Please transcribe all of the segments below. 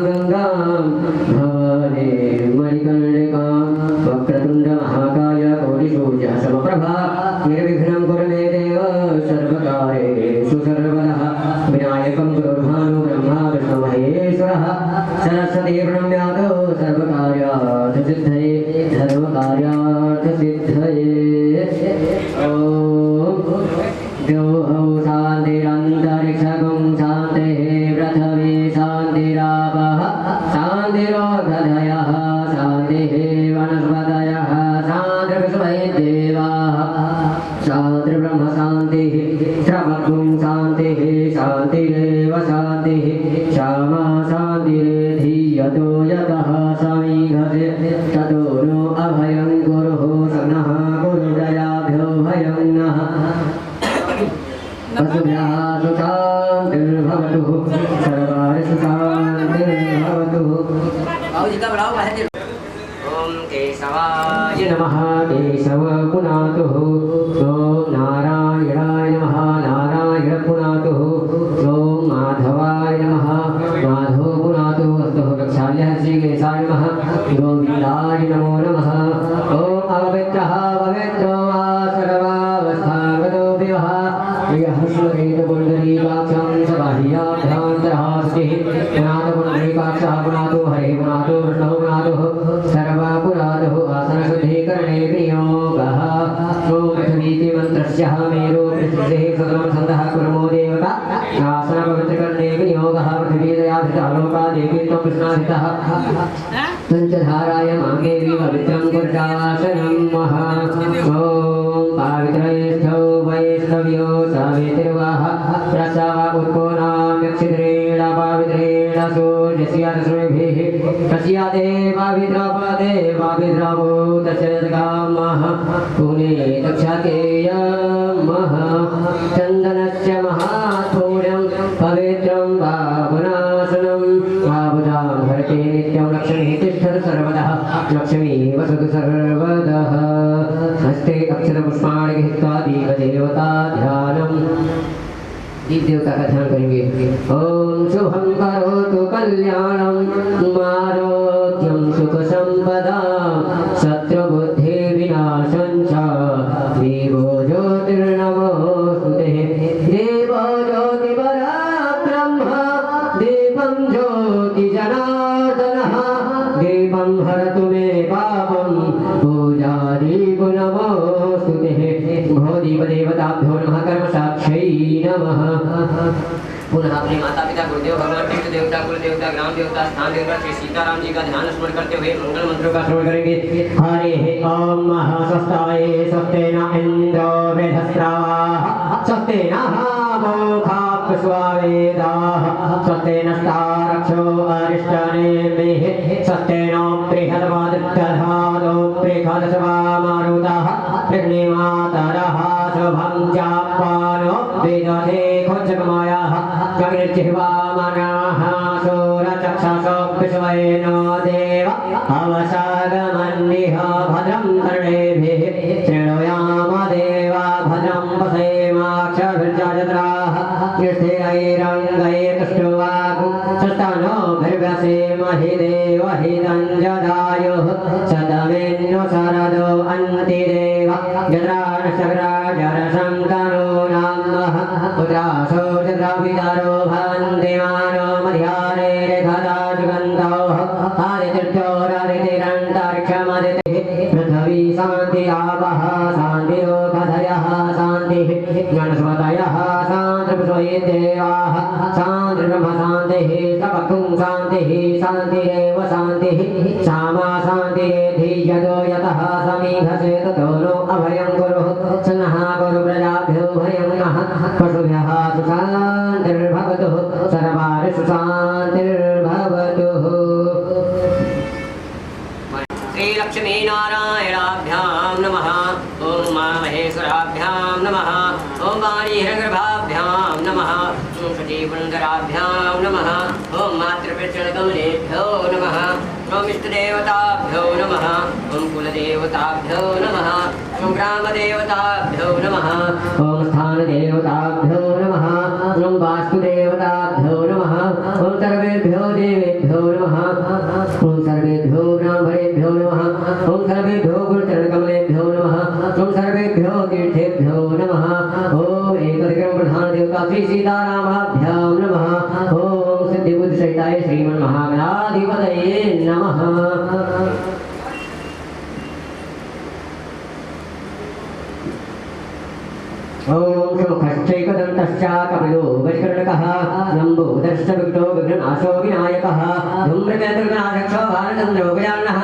गंगा भवानी मणिकर्णिका वक्रतुंड महाकाय कोटिसूर्य समप्रभा निर्विघ्नं कुरु मे देव सर्वकार्येषु सर्वदा विनायकं गुरुर्भानु ब्रह्मा विष्णु महेश्वरः सरस्वती प्रणम्यातो सर्वकार्यार्थसिद्धये धर्मकार्यार्थसिद्धये द्यौः शान्तिरन्तरिक्षगं शान्तिः पृथिवी शान्तिरापः शान्तिरोषधयः शान्तिः वनस्पतयः शान्तिर्विश्वदेवाः शान्तिर्ब्रह्म शान्तिः श्रवणं शान्तिः शान्तिरेव शान्तिः श्यामा शान्तिरेधीयतो यतः समीघसे ततो नो अभयं गुरुः सनः गुरुदयाभ्यो भयं नः वसुभ्यः सुशान्तिर्भवतु सर्वारिषु शान्तिर्भवतु। ओम केशवाय नमः केशव पुनातु ओम नारायणाय नमः नारायण पुनातु ओम माधवाय नमः माधव पुनातु अस्तु प्रक्षाल्यः श्रीकेशाय नमः गोविन्दाय नमो नमः ओम अपवित्रः पवित्रो वा सर्वावस्थागतोऽपि वः यः श्रीकेतपुण्डरीकाक्षं स बाह्याभ्यान्तरहास्तिः पुनातपुण्डरीकाक्षः पुनातु हरिः पुनातु विष्णुः पुनातुः सर्वपुरातुः आसनशुद्धीकरणे विनियोगः ओम पृथ्वीति मन्त्रस्य मेरु पृथ्वीः सदनं छन्दः कुर्मो देवता आसनपवित्रकरणे विनियोगः पृथ्वीदयाभितालोका देवी त्वं कृष्णाभितः पञ्चधाराय माङ्गेवी पवित्रं कुर्जासनं महा ओम पावित्रयस्थो वैष्णव्यो सावित्रिर्वाह प्रसव उत्कोनाम्यक्षिद्रेण पावित्रेण सूर्यस्य रश्मिभिः तस्य देवाभिद्रवो दशरथकामः पुने दक्षकेयमः चन्दनस्य महात्म्यं पवित्रं पावनासनं पावनां भरते नित्यं लक्ष्मी तिष्ठतु सर्वदा लक्ष्मी वसतु सर्वदः हस्ते अक्षरपुष्पाणि गृहीत्वा दीपदेवता ध्यानम् दीप देवता का ध्यान करेंगे। ओम शुभं करोतु कल्याणं आरोग्यं सुख संपदा शत्रुबुद्धि विनाशं च देवो ज्योतिर्नमोस्तुते देवो ज्योतिपराक्रमः दीपं ज्योतिजनार्दनः दीपं हरतु मे पापं पूजादीपो नमोस्तुते भो दीपदेवताभ्यो नमः कर्मसाक्ष्यै नमः। पुनः अपने माता पिता गुरुदेव भगवान तीर्थ देवता कुल देवता ग्राम देवता स्थान देवता श्री सीताराम जी का ध्यान स्मरण करते हुए मंगल मंत्रों का श्रवण करेंगे। हरे ओम महास्वस्ताय स्वस्तेन इंद्रो वृद्धस्रावाः स्वस्तेन मोखा पुष्पवेदाः स्वस्तेन स्तारक्षो अरिष्टनेमिः स्वस्तेन बृहद्वादित्यधादो बृहदशवामारुतः प्रज्ञेमातरः शुभं चाप्पानो वेदते खोज्जकमायाः कविर्जिह्वामनाः शूरचक्षसो विश्वयेनो देव अवसागमन्निह भद्रं कर्णेभिः शृणुयाम देवा भद्रं पश्येमाक्षभिर्जत्राः स्थिरैरङ्गैर्तुष्टुवागुं सस्तनोभिर्व्यसेमहि देवहितं शतमेन्नु शरदो अन्तिदेव जत्रानशग्राजरसन्तनो नामः पुत्रासो जत्रापितरो भवन्ति मानो मध्यारे रेखदा जुगन्तौ आदित्यन्तरिक्षमदितिः पृथिवी शान्ति आपः शान्तिरोषधयः शान्तिः वनस्पतयः शान्तिर्विश्वदेवाः शान्तिर्ब्रह्म शान्तिः सपक्वं शान्तिः शान्तिरेव शान्तिः श्यामा शान्तिरेधीयतो यतः समीघसे ततो नो अभयं गुरुः सनः गुरुप्रजाभ्यो भयं नः पशुभ्यः सुशान्तिर्भवतु सर्वारिषु शान्तिर्भवतु। श्रीलक्ष्मी नारायणाभ्यां नमः ओम महेश्वराभ्यां नमः ओम वाणीहृगर्भाभ्यां नमः ओम शचीपुण्डराभ्यां नमः ओम मातृप्रचरणकमलेभ्यो नमः। ओम इष्टदेवताभ्यो नमः ओम कुलदेवताभ्यो नमः ओम ग्रामदेवताभ्यो नमः ओम स्थानदेवताभ्यो नमः ओम वास्तुदेवताभ्यो नमः ओम सर्वेभ्यो देवेभ्यो नमः ओम सर्वेभ्यो ब्राह्मणेभ्यो नमः ओम सर्वेभ्यो गुरुचरणकमलेभ्यो नमः ओम सर्वेभ्यो तीर्थेभ्यो नमः ओम एकविक्रम प्रधान देवता श्री सीतारामाभ्यां नमः ओम सिद्धिबुद्धि सहिताय श्रीमन्महागणाधिपतये नमः। ओम सुमुखश्चैकदन्तश्च कपिलो वैकर्णकः लम्बोदरश्च विघ्नो विघ्ननाशो विनायकः धूम्रकेतुर्गणाध्यक्षो भालचन्द्रो गजाननः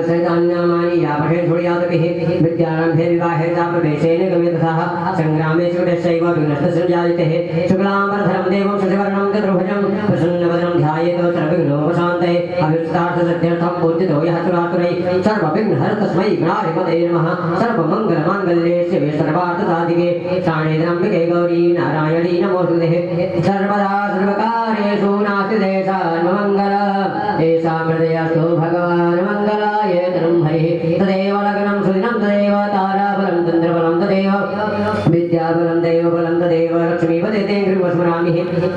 सहितान्यामानि या पठेन छोड़यातभिः विद्यारम्भे विवाहे च प्रवेशेन गम्यतथः सङ्ग्रामे शुकटश्चैव विघ्नस्तसञ्जायतेः शुक्लाम्बरधरं देवं शशिवर्णं चतुर्भुजं प्रसन्नवदनं ध्यायेत सर्वविघ्नोपशान्तये अभीष्टार्थसिद्ध्यर्थं पूजितो यः सुरासुरैः सर्वविघ्नहर तस्मै गणाधिपतये नमः सर्वमङ्गलमाङ्गल्ये शिवे सर्वार्थसाधिके साणेन्द्रम्बिके गौरी नारायणी नमोऽस्तुते सर्वदा सर्वकार्येषु नास्ति देशान्मङ्गल एषा हृदयस्तु भगवान् मङ्गलाय तनुं हरिः तदेव लग्नं सुदिनं तदेव ताराबलं चन्द्रबलं तदेव विद्याबलं देवबलं तदेव लक्ष्मीपते ते गृहस्मरामि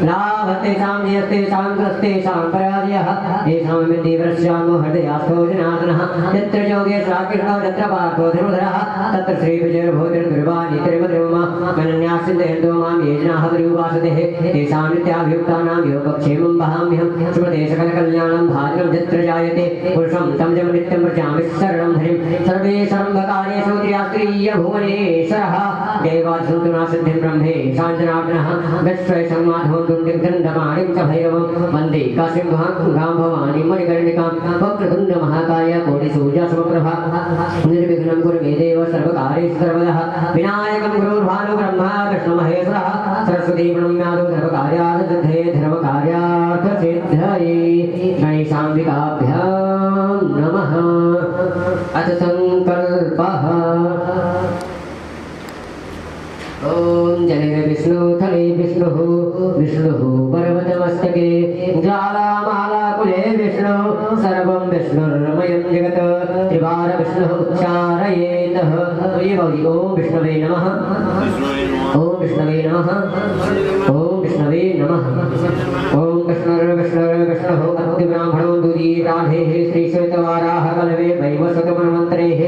लाभस्तेषां जयस्तेषां ग्रस्तेषां पराजयः येषां विद्धिवरस्यामो हृदयास्थो जनार्दनः यत्र योगेश्वराकृष्णो यत्र पार्थो धर्मधरः तत्र श्रीविजयभोजनगुरुवाणी त्रिमधुमा मनन्याश्चिन्तयन्तो मां ये जनाः परिउपासते तेषां नित्याभियुक्तानां योगक्षेमं वहाम्यहं श्रुते सकलकल्याणं भाजनं यत्र जायते पुरुषं तं च नित्यं व्रजामि शरणं हरिं सर्वे सर्वकार्येषु त्र्यस्त्रीयभुवनेश्वरः देवादिसन्तुनासिद्धिं ब्रह्मे शाञ्जनार्दनः विश्वैसंमाधवं दुण्डिं दण्डमाणिं च भैरवं वन्दे काशीं गां भवानीं मणिकर्णिकां वक्रतुण्डमहाकाय कोटिसूर्यसमप्रभा निर्विघ्नं कुरु मे देव सर्वकार्येषु सर्वदा विनायकं गुरुर्भानु ब्रह्मा विष्णुमहेश्वरः सरस्वती प्रणम्यादो सर्वकार्यार्थसिद्धये धर्मकार्यार्थसिद्धये गणेशाम्बिकाभ्यां नमः। अथ संकल्पः ओम जले विष्णु थले विष्णुः विष्णुः पर्वतमस्तके ज्वालामालाकुले विष्णु सर्वं विष्णुर्मयं जगत् त्रिवार विष्णुः उच्चारयेतः। ओम विष्णवे नमः ओम विष्णवे नमः ओम विष्णवे नमः ओम विष्णुः अद्यब्राह्मणो दुदीराधेः श्रीश्वेतवाराह कलवे वैवस्वतमन्वन्तरेः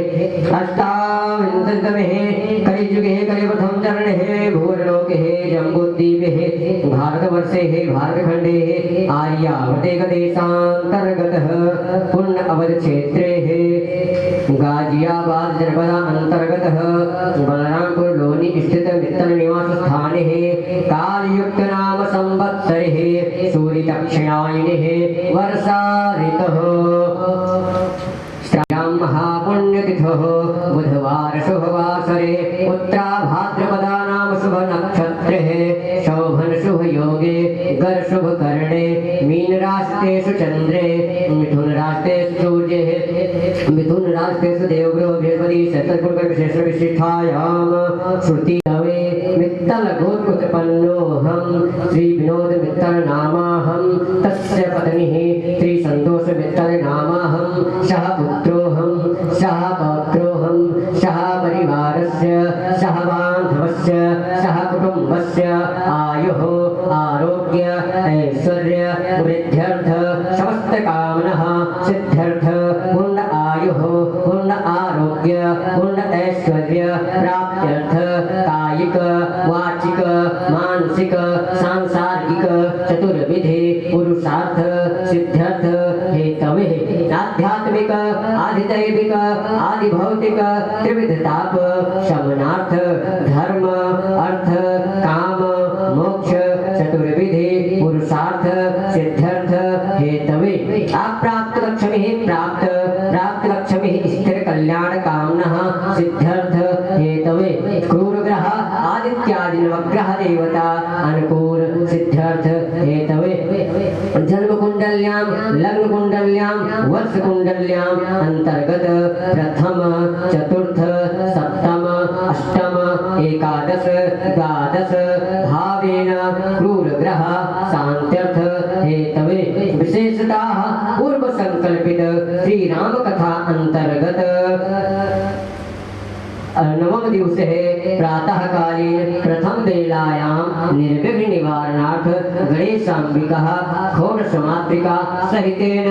अष्टाविंशतितमेः कलियुगे कलिप्रथम चरणेः भूवर्लोके जम्बूद्वीपे भारतवर्षे भारतखण्डे आर्यावर्ते गतेशान्तर्गतः पुण्य अवधक्षेत्रे गाजियाबाद जनपदा अंतर्गतः बलरामपुर लोनी स्थित मित्तल निवास स्थाने कालयुक्त नाम संवत्सरे सूर्य दक्षिणायने वर्षा ऋतुः श्रावण महापुण्यतिथौ बुधवार शुभवासरे उत्तरा भाद्रपदा नाम शुभ नक्षत्रे शोभन शुभ योगे गर शुभ करणे मीन राशितेषु चंद्रे मिथुन राशितेषु सूर्ये मिथुन राशितेषु देवगुरु बृहस्पति शतगुरुकर विशेष विशिष्टायाम श्रुति नवे मित्तल गोत्रोत्पन्नोऽहं श्री विनोद मित्तल नामाहं तस्य पत्नी श्री संतोष मित्तल नामाहं सह पुत्रोऽहं सह पौत्रोऽहं सह परिवारस्य सह बान्धवस्य सह कुटुम्बस्य आयुः आरोग्य ऐश्वर्य वृद्ध्यर्थ समस्त कामनः सिद्ध्यर्थ पूर्ण आयुः पूर्ण आरोग्य पूर्ण ऐश्वर्य प्राप्त्यर्थ कायिक वाचिक मानसिक सांसारिक चतुर्विधि पुरुषार्थ सिद्ध्यर्थ हेतवे आध्यात्मिक आधिदैविक आदिभौतिक त्रिविध ताप शमनार्थ धर्म अर्थ काम मोक्ष चतुर्विधि पुरुषार्थ सिद्ध्यर्थ हेतवे अप्राप्त लक्ष्मी प्राप्त प्राप्त लक्ष्मी स्थिर कल्याण कामनः सिद्ध्यर्थ हेतवे क्रूर ग्रह आदित्यादि नवग्रह देवता अनुकूल सिद्ध्यर्थ हेतवे जन्म कुंडल्यां लग्न कुंडल्यां वर्ष कुंडल्यां अंतर्गत प्रथम चतुर्थ सप्तम अष्टम एकादश द्वादश भावेन क्रूर ग्रह शांत्यर्थ हेतवे विशेषतः पूर्व संकल्पित श्री राम कथा अंतर्गत नवम दिवस है प्रातः कालीन प्रथम वेलायां निर्विघ्न निवारणार्थ गणेशांबिका षोडश मातृका सहितेन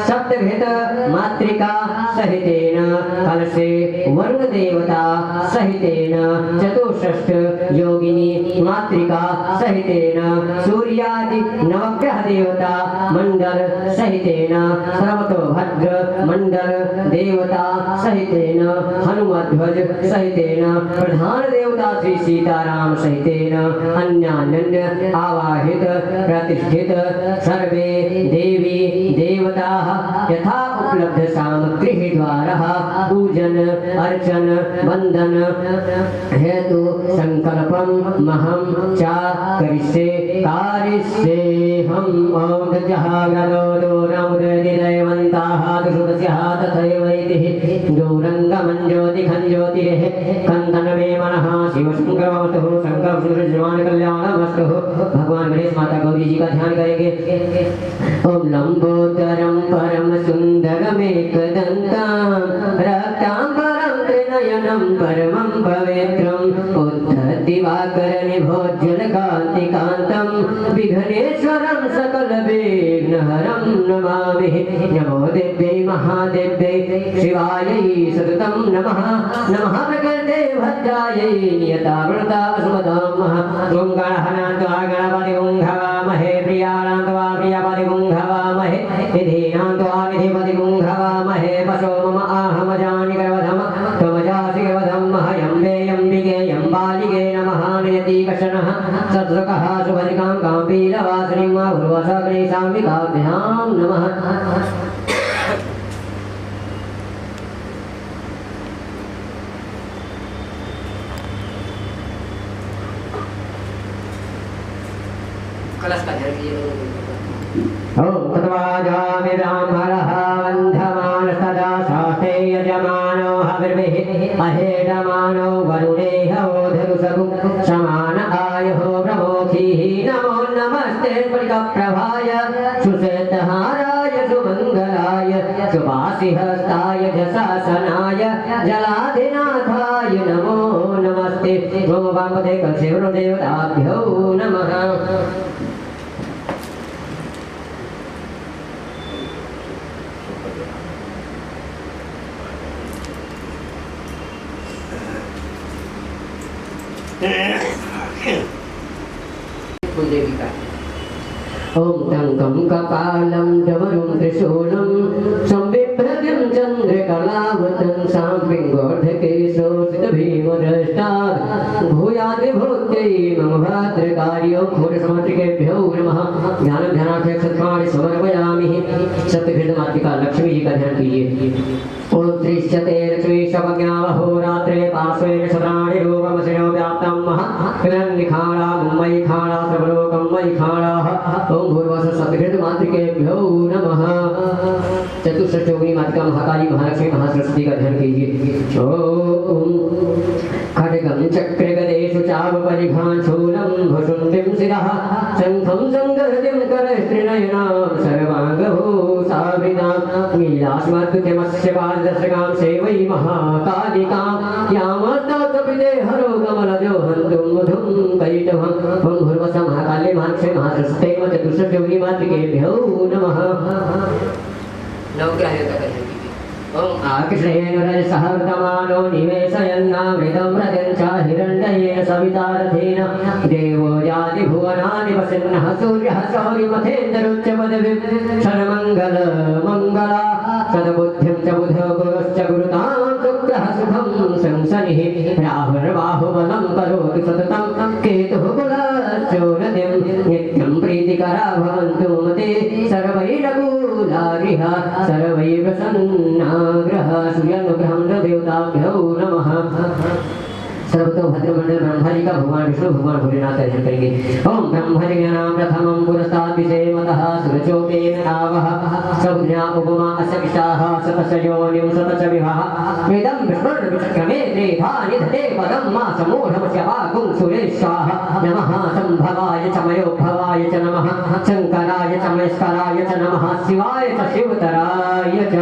सप्तभित मातृका सहितेन कलशे वरुण देवता सहितेन चतुष्षष्ठ योगिनी मातृका सहितेन सूर्यादि नवग्रह देवता मंडल सहितेन सर्वतोभद्र मंडल देवता सहितेन हनुमध्वज सहितेन प्रधान देवता श्री सीताराम सहितेन अन्यान्य आवाहित प्रतिष्ठित सर्वे देवी देवताः यथा उपलब्ध सामग्री द्वारा पूजन अर्चन वंदन हेतु संकल्पम महम चा करिष्ये कारिष्ये हम ओम जहागरो दोरमुदयवन्ताः दुषुदस्यः तथैवैतिः गौरङ्गमं ज्योतिखं ज्योतिः कंदन मे मनः शिव शंकरमस्तु शंकर सुरजमान कल्याणमस्तु। भगवान गणेश माता गौरी जी का ध्यान करेंगे। ओम लंबोदरम परम सुंदरमेकदंतं रक्तांबरं त्रिनयनं परमं पवित्रं उद्धतिवाकरनिभोज्ज्वलकान्तिकान्तं विघ्नेश्वरं सकलविघ्नहरं नमामि। नमो देव्यै महादेव्यै शिवायै सततं नमः। नमः प्रकृते भद्रायै नियतावृता सुमतामः। ओम गणहनान्त्वा गणपतिं घवामहे प्रियाणान्त्वा प्रियपतिं घवामहे विधीनान्त्वा विधिपतिं घवामहे पशो मम आहमजानि गर्वधम त्वमजासि गर्वधं हयम्बेयम्बिके यम्बालिके नमः नियति कशनः सद्रुकः सुभजिकां काम्पीलवासिनीं वा भुर्वसगणेशाम्बिकाभ्यां नमः। कलश का ध्यान कीजिए। ओम तत्वाजामि ब्राह्मणः वन्धमान सदा शास्त्रे यजमानो हविर्भिः अहेडमानो वरुणेह ओधरुसगु समान आयुः प्रमोखीः। नमो नमस्ते स्फटिकप्रभाय सुश्वेतहाराय सुमङ्गलाय सुवासिहस्ताय जशासनाय जलाधिनाथाय नमो नमस्ते। ओम वामदे कलशेवदेवताभ्यो नमः। देवी का ओम टंकं कपालं डमरुं त्रिशूलं संबिभ्रतिं चन्द्रकलावतं साम्पिङ्गोर्धकेशो सितभीमदृष्टा भूयादिभूत्यै मम भद्रकार्यो घोरसमात्रिकेभ्यो नमः। ध्यानं ध्यानार्थे क्षत्राणि समर्पयामि। सप्तभृतमातृका लक्ष्मी जी का ध्यान कीजिए। ओम त्रिशते लक्ष्मीशवज्ञावहोरात्रे पार्श्वेन शत्राणि रूपमसिनो व्याप्तं महत्कलन्निखाणा मुम्बई खाणा सर्वलोकं मयि खाणाः। ओम भूर्वसः सप्तभृत मातृकेभ्यो नमः। चतुष्षष्ठ योगिनी मातृका महाकाली महालक्ष्मी महासरस्वती का ध्यान कीजिए। ओम खड्गं चक्रगदेषु चापरिघां शूलं भुषुण्डिं शिरः शङ्खं संगहृतिं करस्त्रिनयनां सर्वाङ्गभूषावृतां नीलास्मद्युतिमस्य पाददर्शकां सेवै महाकालिकां यामस्तकपिते हरो कमलजो हन्तुं मधुं कैटभं। ओम भूर्वसः महाकाली महालक्ष्मी महासरस्वती चतुष्षष्ठ योगिनी मातृकेभ्यो नमः। नवग्रह ओम आकृष्णेन रजसहृतमानो निवेशयन्नामृतं रजं च हिरण्येन सवितारथेन देवो याति भुवनानि वसन्नः सूर्यः सौरिमथेन्दरुच्चपदविं क्षणमङ्गल मङ्गला सद्बुद्धिं च बुधो गुरुश्च गुरुतां शुक्रः शुभं संसनिः राहुर्बाहुबलं करोति सततं केतुः कुलश्चोरतिं नित्यं प्रीतिकरा भवन्तु मते सर्वैरकूलागृहा सर्वैर्प्रसन्ना ग्रह सूर्यानुग्रहं देवताभ्यो नमः। सर्वतो भद्रमंडल ब्रह्मजी का भगवान विष्णु भगवान भोलेनाथ दर्शन करेंगे। ओम ब्रह्मजी नाम प्रथमं पुरस्तात् विषेमतः सुरचोपेन आवह सौज्ञा उपमा असविष्टाः सतसयोनिं सतच विवाह वेदं विष्णुर्विचक्रमे त्रेधा निधते पदं मा समूढमस्य वागुं सुरेशाः नमः संभवाय च मयोद्भवाय च नमः शंकराय च महेश्वराय च नमः शिवाय च शिवतराय च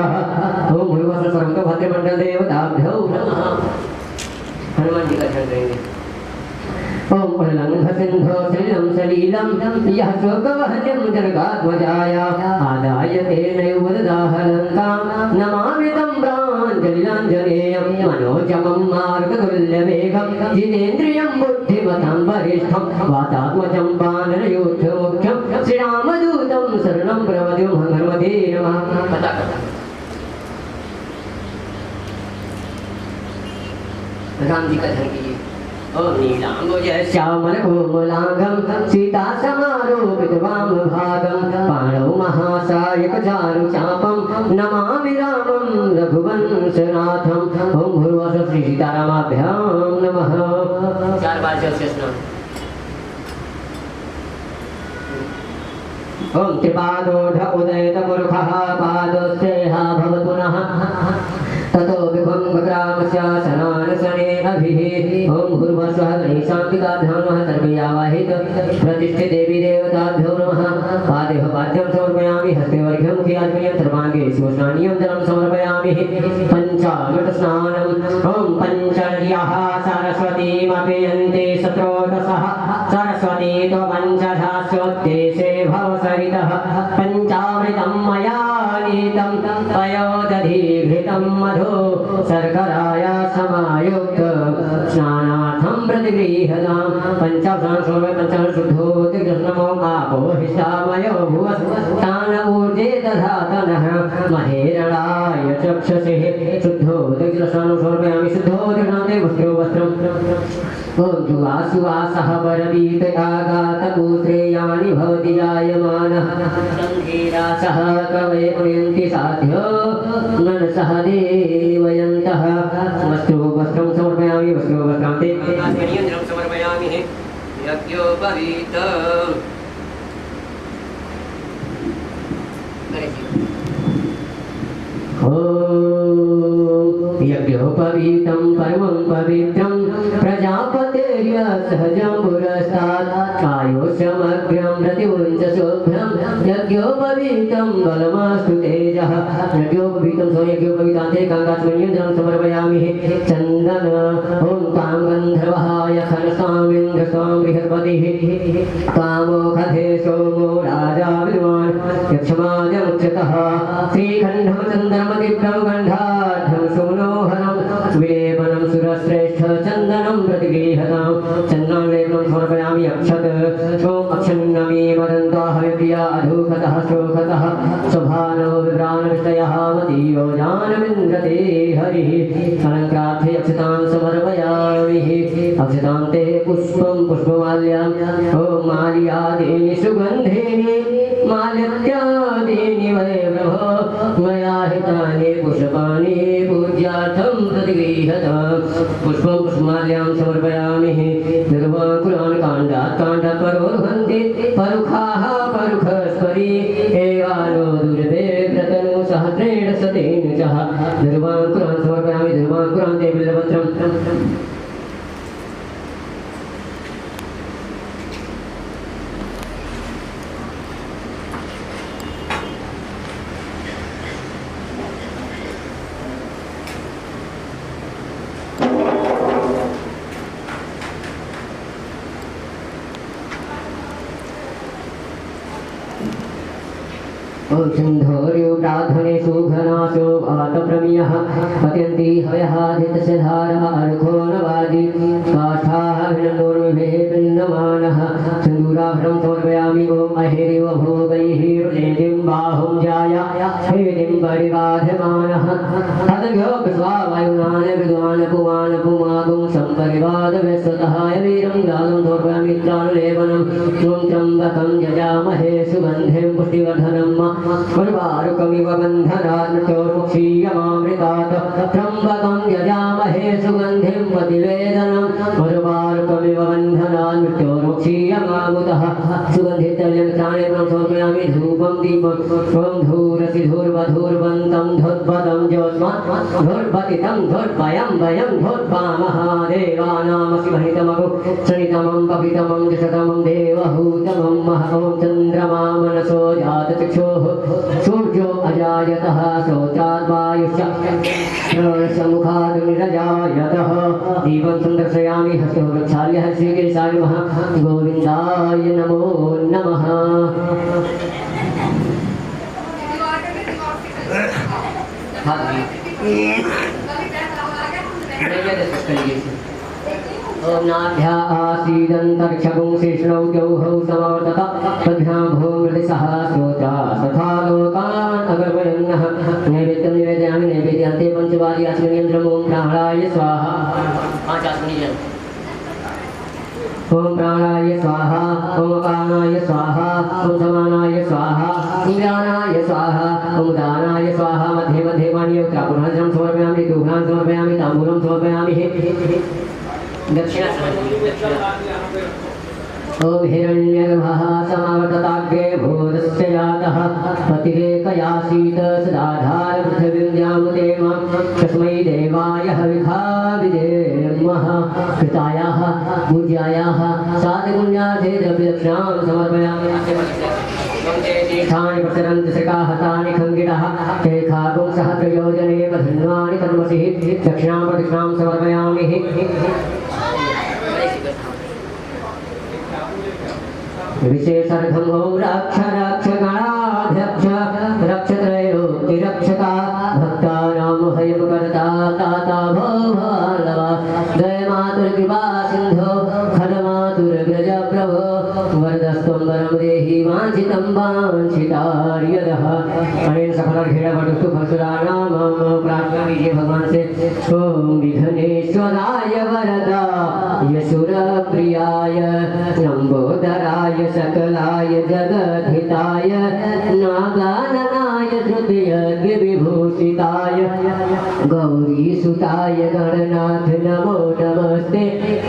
ओम भूर्भुवः सर्वतो भद्रमंडल देवताभ्यो नमः। हनुमान जी का ध्यान करेंगे। ओम उल्लंघ सिंधो श्रीलं सलीलं यः स्वर्गवहनं जनकात्मजाय आदाय तेनैवददाहलङ्कां नमामि तं प्राञ्जलिराञ्जनेयं मनोजमं मार्गतुल्यवेगं जितेन्द्रियं बुद्धिमतां वरिष्ठं वातात्मजं वानरयूथमुख्यं श्रीरामदूतं शरणं प्रपद्ये हनुमते नमः। राम जी का ध्यान कीजिए। ओम नीलांबुज श्यामल कोमलांगं सीता समारोपित वामभागं पाणौ महासायक चारु चापं नमामि रामं रघुवंशनाथं। ओम भूर्भुवः श्री सीतारामाभ्यां नमः। 4 बार जल स्नान। ओम त्रिपादोढ उदयत पुरुषः पादस्तेहा भवतु नः ततो विभंगग्रामस्य शनानशने अभिः। ओम भूर्भुवः स्वः गणेशान्तिकाभ्यां नमः। सर्वे आवाहित प्रतिष्ठित देवी देवताभ्यो नमः। पादेह पाद्यं समर्पयामि हस्ते वर्घ्यं मुखे आचमनीयं सर्वाङ्गे शिवस्नानीयं जलं समर्पयामि। पञ्चामृत स्नानम्। ओम पञ्चर्यः सरस्वतीमपीयन्ते सत्रोदसः सरस्वती त्वपञ्चधास्योद्देशे भवसरितः पञ्चामृतं मया नीतं पयोदधिघृतं मधु शर्कराय समायुक्त स्नानार्थं प्रतिगृह्यतां पंचाशं शुद्धोतिकृष्णमो आपो हिष्ठामयो भुवः तान ऊर्जे दधातनः महेरणाय चक्षसे शुद्धोतिकृष्णं समर्पयामि। शुद्धोतिकृष्णे वस्त्रो वस्त्रम्। ओम जुवासुवासः परवीत आगातपुत्रेयानि भवति जायमानः सन्धीरासः कवये पुण्यन्ति साध्यो मनसः देवयन्तः। वस्त्रो वस्त्रं समर्पयामि। वस्त्रो वस्त्रान्ते नियन्त्रं समर्पयामि। यज्ञोपवीतम्। यज्ञोपवीतं परमं पवित्रं प्रजापतेर्य सहजं पुरस्तात् कायो समग्रं प्रतिमुञ्च शोभ्रं यज्ञोपवीतं बलमास्तु तेजः। यज्ञोपवीतं स्वयज्ञोपवीतान्ते काङ्गाचमनीयं समर्पयामि। चन्दन ओं तां गन्धर्वहाय खनसामिन्द्रस्वां बृहस्पतिः कामोखधे सोमो राजा विद्वान् यक्षमाजमुच्यतः श्रीखण्डं चन्दनमदिभ्यं गन्धाढ्यं सुमनोहरं विलेपनं सुरश्रेष्ठ चन्दनं प्रतिगृह्यतां चन्दनलेपनं समर्पयामि। अक्षत ओम अक्षन्नमी मदन्ताः विप्रिया अधूखतः शोखतः स्वभानो विभ्राणविषयः मतीयो जानमिन्द्रते हरिः अलङ्कार्थे अक्षतां समर्पयामि। अक्षतान्ते पुष्पं पुष्पमाल्याम् ओम माल्यादीनि सुगन्धीनि माल्यत्यादीनि वै प्रभो मया हितानि पुष्पाणि पूज्यार्थं प्रतिगृह्यतां पुष्पं पुष्पमाल्यां समर्पयामि। निर्वाकुलान् काण्डात् काण्डात् परोर्हन्ति परुखाः परुखस्परि एवानो दुर्वे व्रतनु सहस्रेण शतेन च निर्वाकुलान् समर्पयामि। निर्वाकुलान्ते बिल्वपत्रम्। सिंधोर्यो प्रार्थने सुघनाशो आतप्रमियः पत्यन्ति हव्यहाधितस्य धारा अर्घो नवादि काष्ठाः विनन्दोर्विभेः पिण्डमानः सिन्दूराभरणं समर्पयामि। ओम अहेरिव भोगैः वृजेतिं बाहुं जाया हेदिं परिबाधमानः हतभ्यो विश्वा वायुनान विद्वान पुमान पुमागुं संपरिबाधविश्वतः वीरं गालं धोर्वमित्रानुलेपनं त्वं त्र्यम्बकं यजामहे सुगन्धिं पुष्टिवर्धनं उर्वारुकमिव बन्धनात् मृत्योर्मुक्षीयमामृतात् त्र्यम्बकं यजामहे सुगन्धिं प्रतिवेदनम् उर्वारुकमिव बन्धनात् मृत्योर्मुक्षीयमामृतः सुगन्धितल्यमित्राणि समर्पयामि धूपं दीपं त्वं धूरसि धूर्वधूर्वन्तं धुर्वदं ज्योत्स्मत् धुर्वतितं धुर्वयं वयं धुर्वामः देवानामसि महितमगु सनितमं पवितमं दशतमं देवहूतमं महं चन्द्रमा मनसो जातचक्षुः सूर्यो अजायतः श्रोत्रात् वायुश्च समुखात् निरजायतः दीपं संदर्शयामि हस्तो वृक्षाल्यः श्रीकेशाय नमः गोविन्दाय नमो नमः ओम नाभ्या आसीदन्तरिक्षगुं शिष्णौ द्यौः समवर्तत तद्भ्यां भूमृतिसः श्रोता तथा लोकान् अगर्वयन्नः नैवेद्यं निवेदयामि नैवेद्यान्ते पञ्चवादि अस्मिन्यन्त्रम् ओम प्राणाय स्वाहा ओम प्राणाय स्वाहा ओम कानाय स्वाहा ओम समानाय स्वाहा इंद्राणाय स्वाहा ओम दानाय स्वाहा मध्ये मध्ये पाणियोत्रापुराणं समर्पयामि दूहान् समर्पयामि ताम्बूलं समर्पयामि दक्षिणा ओम हिरण्यगर्भः समावर्तताग्रे भूतस्य जातः पतिरेकयासीत सदाधार पृथिवीं द्यामुते मां तस्मै देवाय हविषा विधेमः कृतायाः पूज्यायाः साधुपुण्यार्थे द्रव्यदक्षिणां समर्पयामि तीर्थानि प्रचरन्ति श्रिकाहतानि खङ्गितः ते खागुं सहस्रयोजने धन्वानि कर्मसिः दक्षिणां प्रदक्षिणां समर्पयामि विशेषार्थं ओम रक्ष रक्ष गणाध्यक्ष रक्षत्रयोक्तिरक्षका भक्तानां भयमुकर्ता ताता भवल्लभा जय मातुर्कृपा सिन्धो खलमातुर्व्रज प्रभो वरदस्त्वं वरं देहि वाञ्छितं वाञ्छितार्यदः अनेन सकलर्घेणवटुस्तु फलसुराणां प्रार्थना कीजिए भगवान से ओम विघ्नेश्वराय वरदाय सुरप्रियाय लंबोदराय सकलाय जगद्धिताय नागाननाय धृतयज्ञ विभूषिताय गौरीसुताय गणनाथ नमो नमस्ते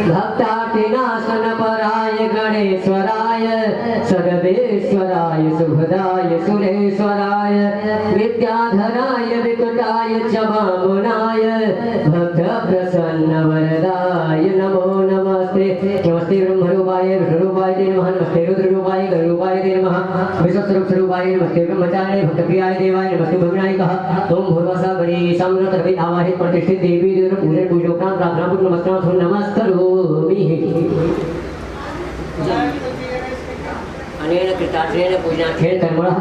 भक्तार्तिनाशनपराय गणेश्वराय सर्वेश्वराय सुभदाय सुरेश्वराय विद्याधराय विकटाय च वामनाय भक्तप्रसन्नवरदाय नमो नमस्ते नमस्ते ब्रह्मरूपाय विष्णुरूपाय ते नमः नमस्ते रुद्ररूपाय गरुरूपाय ते नमः विश्वस्वरूपरूपाय नमस्ते ब्रह्मचारिणे भक्तप्रियाय देवाय नमस्ते भूमिनायकः ओम भूर्भुवस्सुः गणेशं सर्वे आवाहित प्रतिष्ठित देवी देव पूजन पूजोपरांत प्रार्थना पूर्वक नमस्कार नमस्करोमि अनेन कृतार्थेन पूजनार्थेन कर्मणः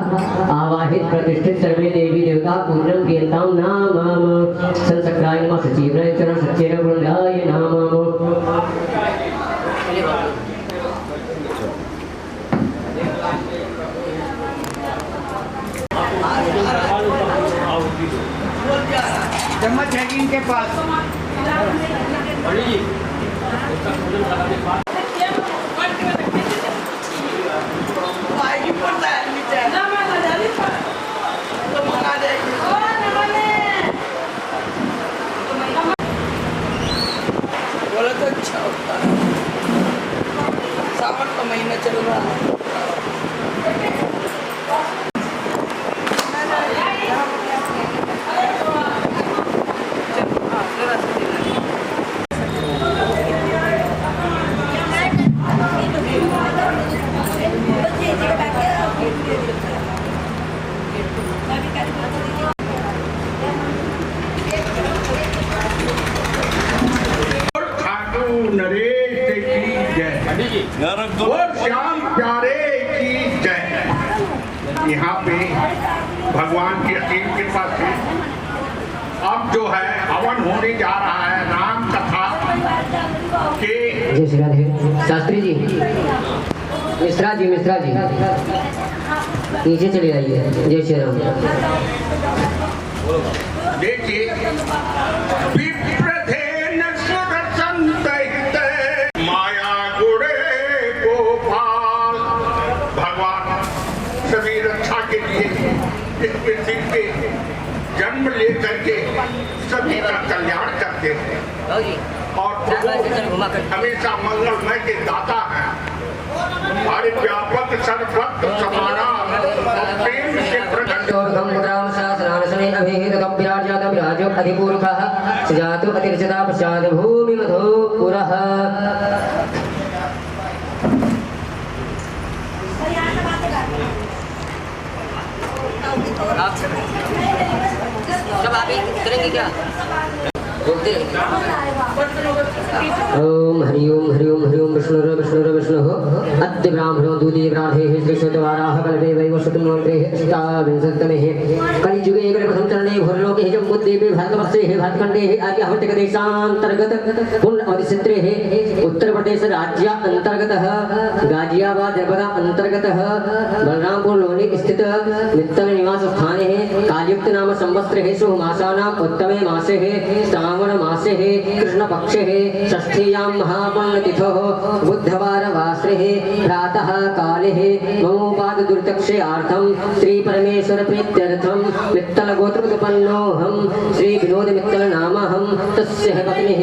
आवाहित प्रतिष्ठित सर्वे देवी देवता पूजनं क्रियन्तां नाम संसक्राय नमः सचीवराय चरण सच्चेन वृन्दाय नमः जम्मा चेकिंग के पास बोला तो अच्छा होता है। सावन का महीना चल रहा है। श्याम प्यारे की जय। यहाँ पे भगवान की असीम कृपा से अब जो है हवन होने जा रहा है राम कथा के। जय श्री राधे। शास्त्री जी, मिश्रा जी नीचे चले आइए। जय श्री राम। देखिए विप्रधेन सुरसंतहित माया गुणे गोपाल। भगवान सभी रक्षा के लिए इस पृथ्वी पे जन्म लेकर के सभी का कल्याण करते हैं और हमेशा मंगलमय के दाता हैं। हमारे व्यापक सर्वत्र समाना और प्रेम से प्रकट सब आप करेंगे क्या? बोलते ओम हरि ओम विष्णु अद्य ब्राह्मणो दूधी ब्राह्मणे श्री सुतवाराह कल्पे वैवस्वतम मंत्रे अष्टाविंशतमे कलिजुगे प्रथम चरणे भूलोके जम्बुद्वीपे भारतवर्षे भारतखंडे आर्यावर्त देशांतर्गत पुण्य अवधिक्षेत्रे उत्तर प्रदेश राज्य अंतर्गत गाजियाबाद जनपद अंतर्गत बलरामपुर लोनी स्थित मित्तल निवास स्थाने कालयुक्त नाम संवत्सरे शुभ मासानाम उत्तमे मासे श्रावण मासे कृष्ण पक्षे षष्ठीयां महापुण्यतिथो बुधवार वासरे प्रातः काले ममोपाद दुर्दक्षेयार्थं श्री परमेश्वर प्रीत्यर्थं मित्तल गोत्रोत्पन्नोऽहं श्री विनोद मित्तल नामहं तस्य पत्नी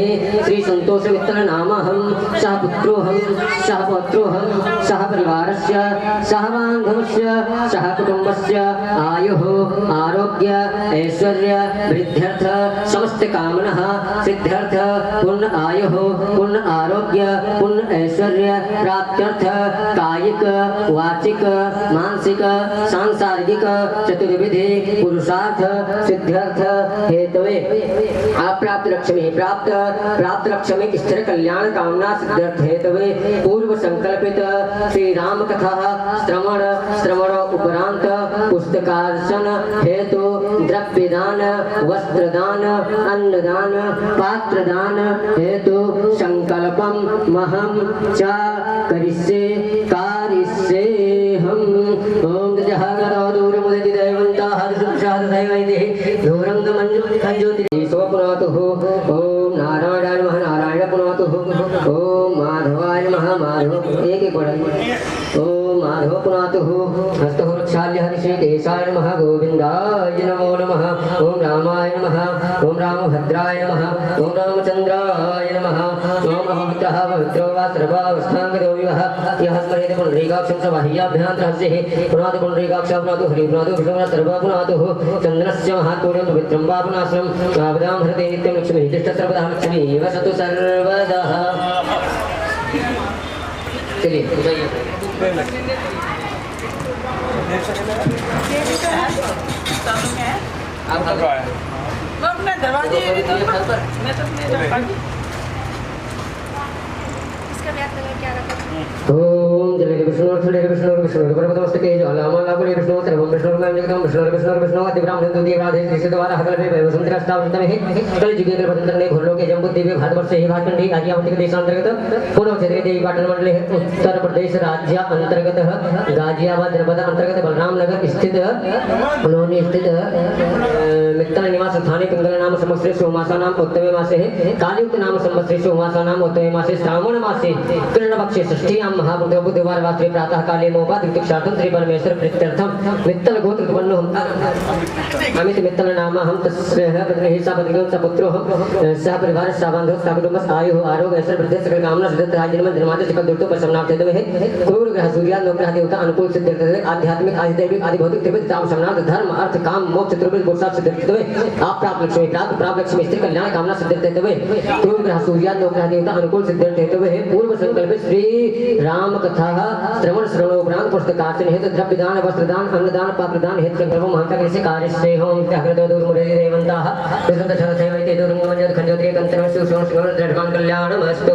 श्री संतोष मित्तल नामहं सह पुत्रोऽहं सह पौत्रोऽहं सह परिवारस्य सह बान्धवस्य सह कुटुम्बस्य आयुः आरोग्य ऐश्वर्य वृद्ध्यर्थ समस्त कामनः सिद्ध्यर्थ पूर्ण आयुः पूर्ण आरोग्य पूर्ण ऐश्वर्य प्राप्त्यर्थ कायिक वाचिक मानसिक सांसारिक चतुर्विधि पुरुषार्थ सिद्ध्यर्थ हेतवे अप्राप्त प्राप्त लक्ष्मी स्थिर कल्याण कामना सिद्ध्यर्थ हेतवे पूर्व संकल्पित श्री राम कथा श्रवण उपरांत पुस्तकार्चन हेतु द्रव्यदान वस्त्रदान अन्नदान पात्रदान हेतु संकल्पम महम च करिष्ये कारिष्येहम्। ओम जहागरो दूरमुदिति दैवन्ताः सुप्रसाद दैवैते दूरंग मंजुति सोपुनातुः। ओम नारायणाय नमः नारायण पुनातुः। ओम माधवाय नमः माधव एक पढ़। ओम माधव पुनातुः हस्तः वृक्षाल्य हरिश्री केशाय नमः गोविन्दाय नमो नमः। ओम रामाय नमः ओम रामभद्राय नमः ओम रामचंद्राय नमः। ओम अहमित्रः पवित्रो वा सर्वावस्थांगतो विवः यः स्मरेत पुण्डरीकाक्षं स बाह्याभ्यन्तरहस्यः पुनातु पुण्डरीकाक्षः पुनातु हरिः पुनातु विष्णुः सर्वः पुनातुः चन्द्रस्य महात्म्यं पवित्रं वा पुनाश्रं सावधां हरते नित्यं लक्ष्मीः तिष्ठत् सर्वदा लक्ष्मीः वसतु सर्वदा। चलिए बताइए आप अपने दरवाजे इसका व्याख्या कलर क्या रखा? ओम जय विष्णु परमतमस्तके ज्वालामालाकुले विष्णु सर्वं विष्णुर्मयं जगतं विष्णु अतिब्राह्मणं द्वितीय राधे श्रीसद्वारा हकल्पे वैवसुंदराष्टावशतमे कलिजुगे प्रपतने भूलोके जम्बुद्वीपे भारतवर्षे भारतखंडे आर्यावर्त देशांतर्गत पूर्व क्षेत्रे देवी पाटन मंडले उत्तर प्रदेश राज्य अंतर्गत गाजियाबाद जनपद अंतर्गत बलराम नगर स्थित लोनी स्थित मित्तल निवास स्थाने पिंगल नाम संवत्सरे सोमासा नाम उत्तमे मासे कालयुक्त नाम संवत्सरे सोमासा नाम उत्तमे मासे श्रावण मासे कृष्ण पक्षे षष्ठीयां महापुण्य बुधवार वासरे प्रातः काले मोपाद दीक्षार्थं श्री परमेश्वर प्रीत्यर्थं मित्तल गोत्र उत्पन्नो अमित मित्तल नाम हम तस्य पत्नी सा पत्नी सा पुत्रो सह परिवार सह बांधव सह कुटुंब आयु आरोग्य ऐश्वर्य वृद्धि सकल कामना सिद्ध राजन में धर्मादि सकल दुर्तो प्रसन्नार्थ हेतु है क्रूर ग्रह सूर्य नवग्रह देवता अनुकूल सिद्ध आध्यात्मिक आदि दैविक आदि भौतिक त्रिविध ताम समनार्थ धर्म अर्थ काम मोक्ष त्रिविध पुरुषार्थ सिद्ध हेतु है आप प्राप्त लक्ष्मी स्त्री कल्याण कामना सिद्ध हेतु है क्रूर ग्रह सूर्य नवग्रह देवता अनुकूल सिद्ध हेतु है पूर्व संकल्प श्री राम कथा श्रवणोपरांत पुस्तकार्चन हेतु द्रव्यदान वस्त्रदान अन्नदान पात्रदान हेतु संकल्प महंता कैसे कार्य से होम त्यागतो दूर मुरे देवंताः विसुद्ध सर्वसेवैते दूरंग मंजत खंजोत्रे कंतन सुषोण सुगण दृढ़कान कल्याणमस्तु।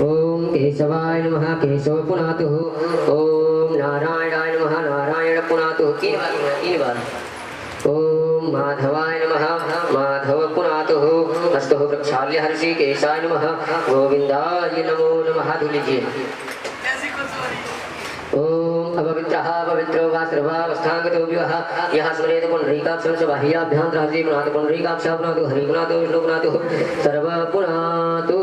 ओम केशवाय नमः केशव पुनातुः। ओम नारायणाय नमः नारायण पुनातुः। तीन बार ओम माधवाय नमः माधव पुनातुः हस्तः वृक्षाल्य हर्षि केशाय नमः गोविन्दाय नमो नमः। धुलिजिए ओम अपवित्र पवित्रः पवित्रो वा सर्वावस्थांगतो विवः यः स्मरेत पुंडरीकाक्षं च बाह्याभ्यन्तरहरि पुनातु पुंडरीकाक्षः पुनातु हरि पुनातु विष्णु पुनातु सर्व पुनातु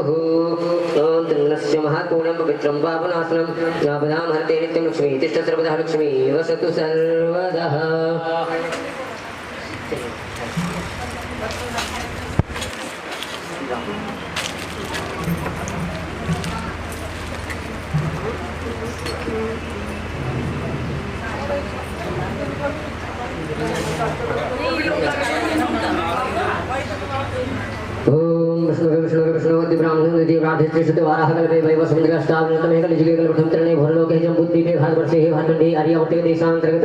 ॐ तन्नस्य महापूर्णं पवित्रं पापनाशनं यापदां हरते नित्यं लक्ष्मी तिष्ठ सर्वदा लक्ष्मी वसतु सर्वदा ओम विष्णु ब्राह्मण नदी राधे शुद्ध वाराह कल्पे वैव समुद्रष्टावनतमे कलिजुगे कल्पथम तरणे भोरलोके जम बुद्धिपे भारतवर्षे हे भारतखंडे आर्यावर्ते देशांतर्गत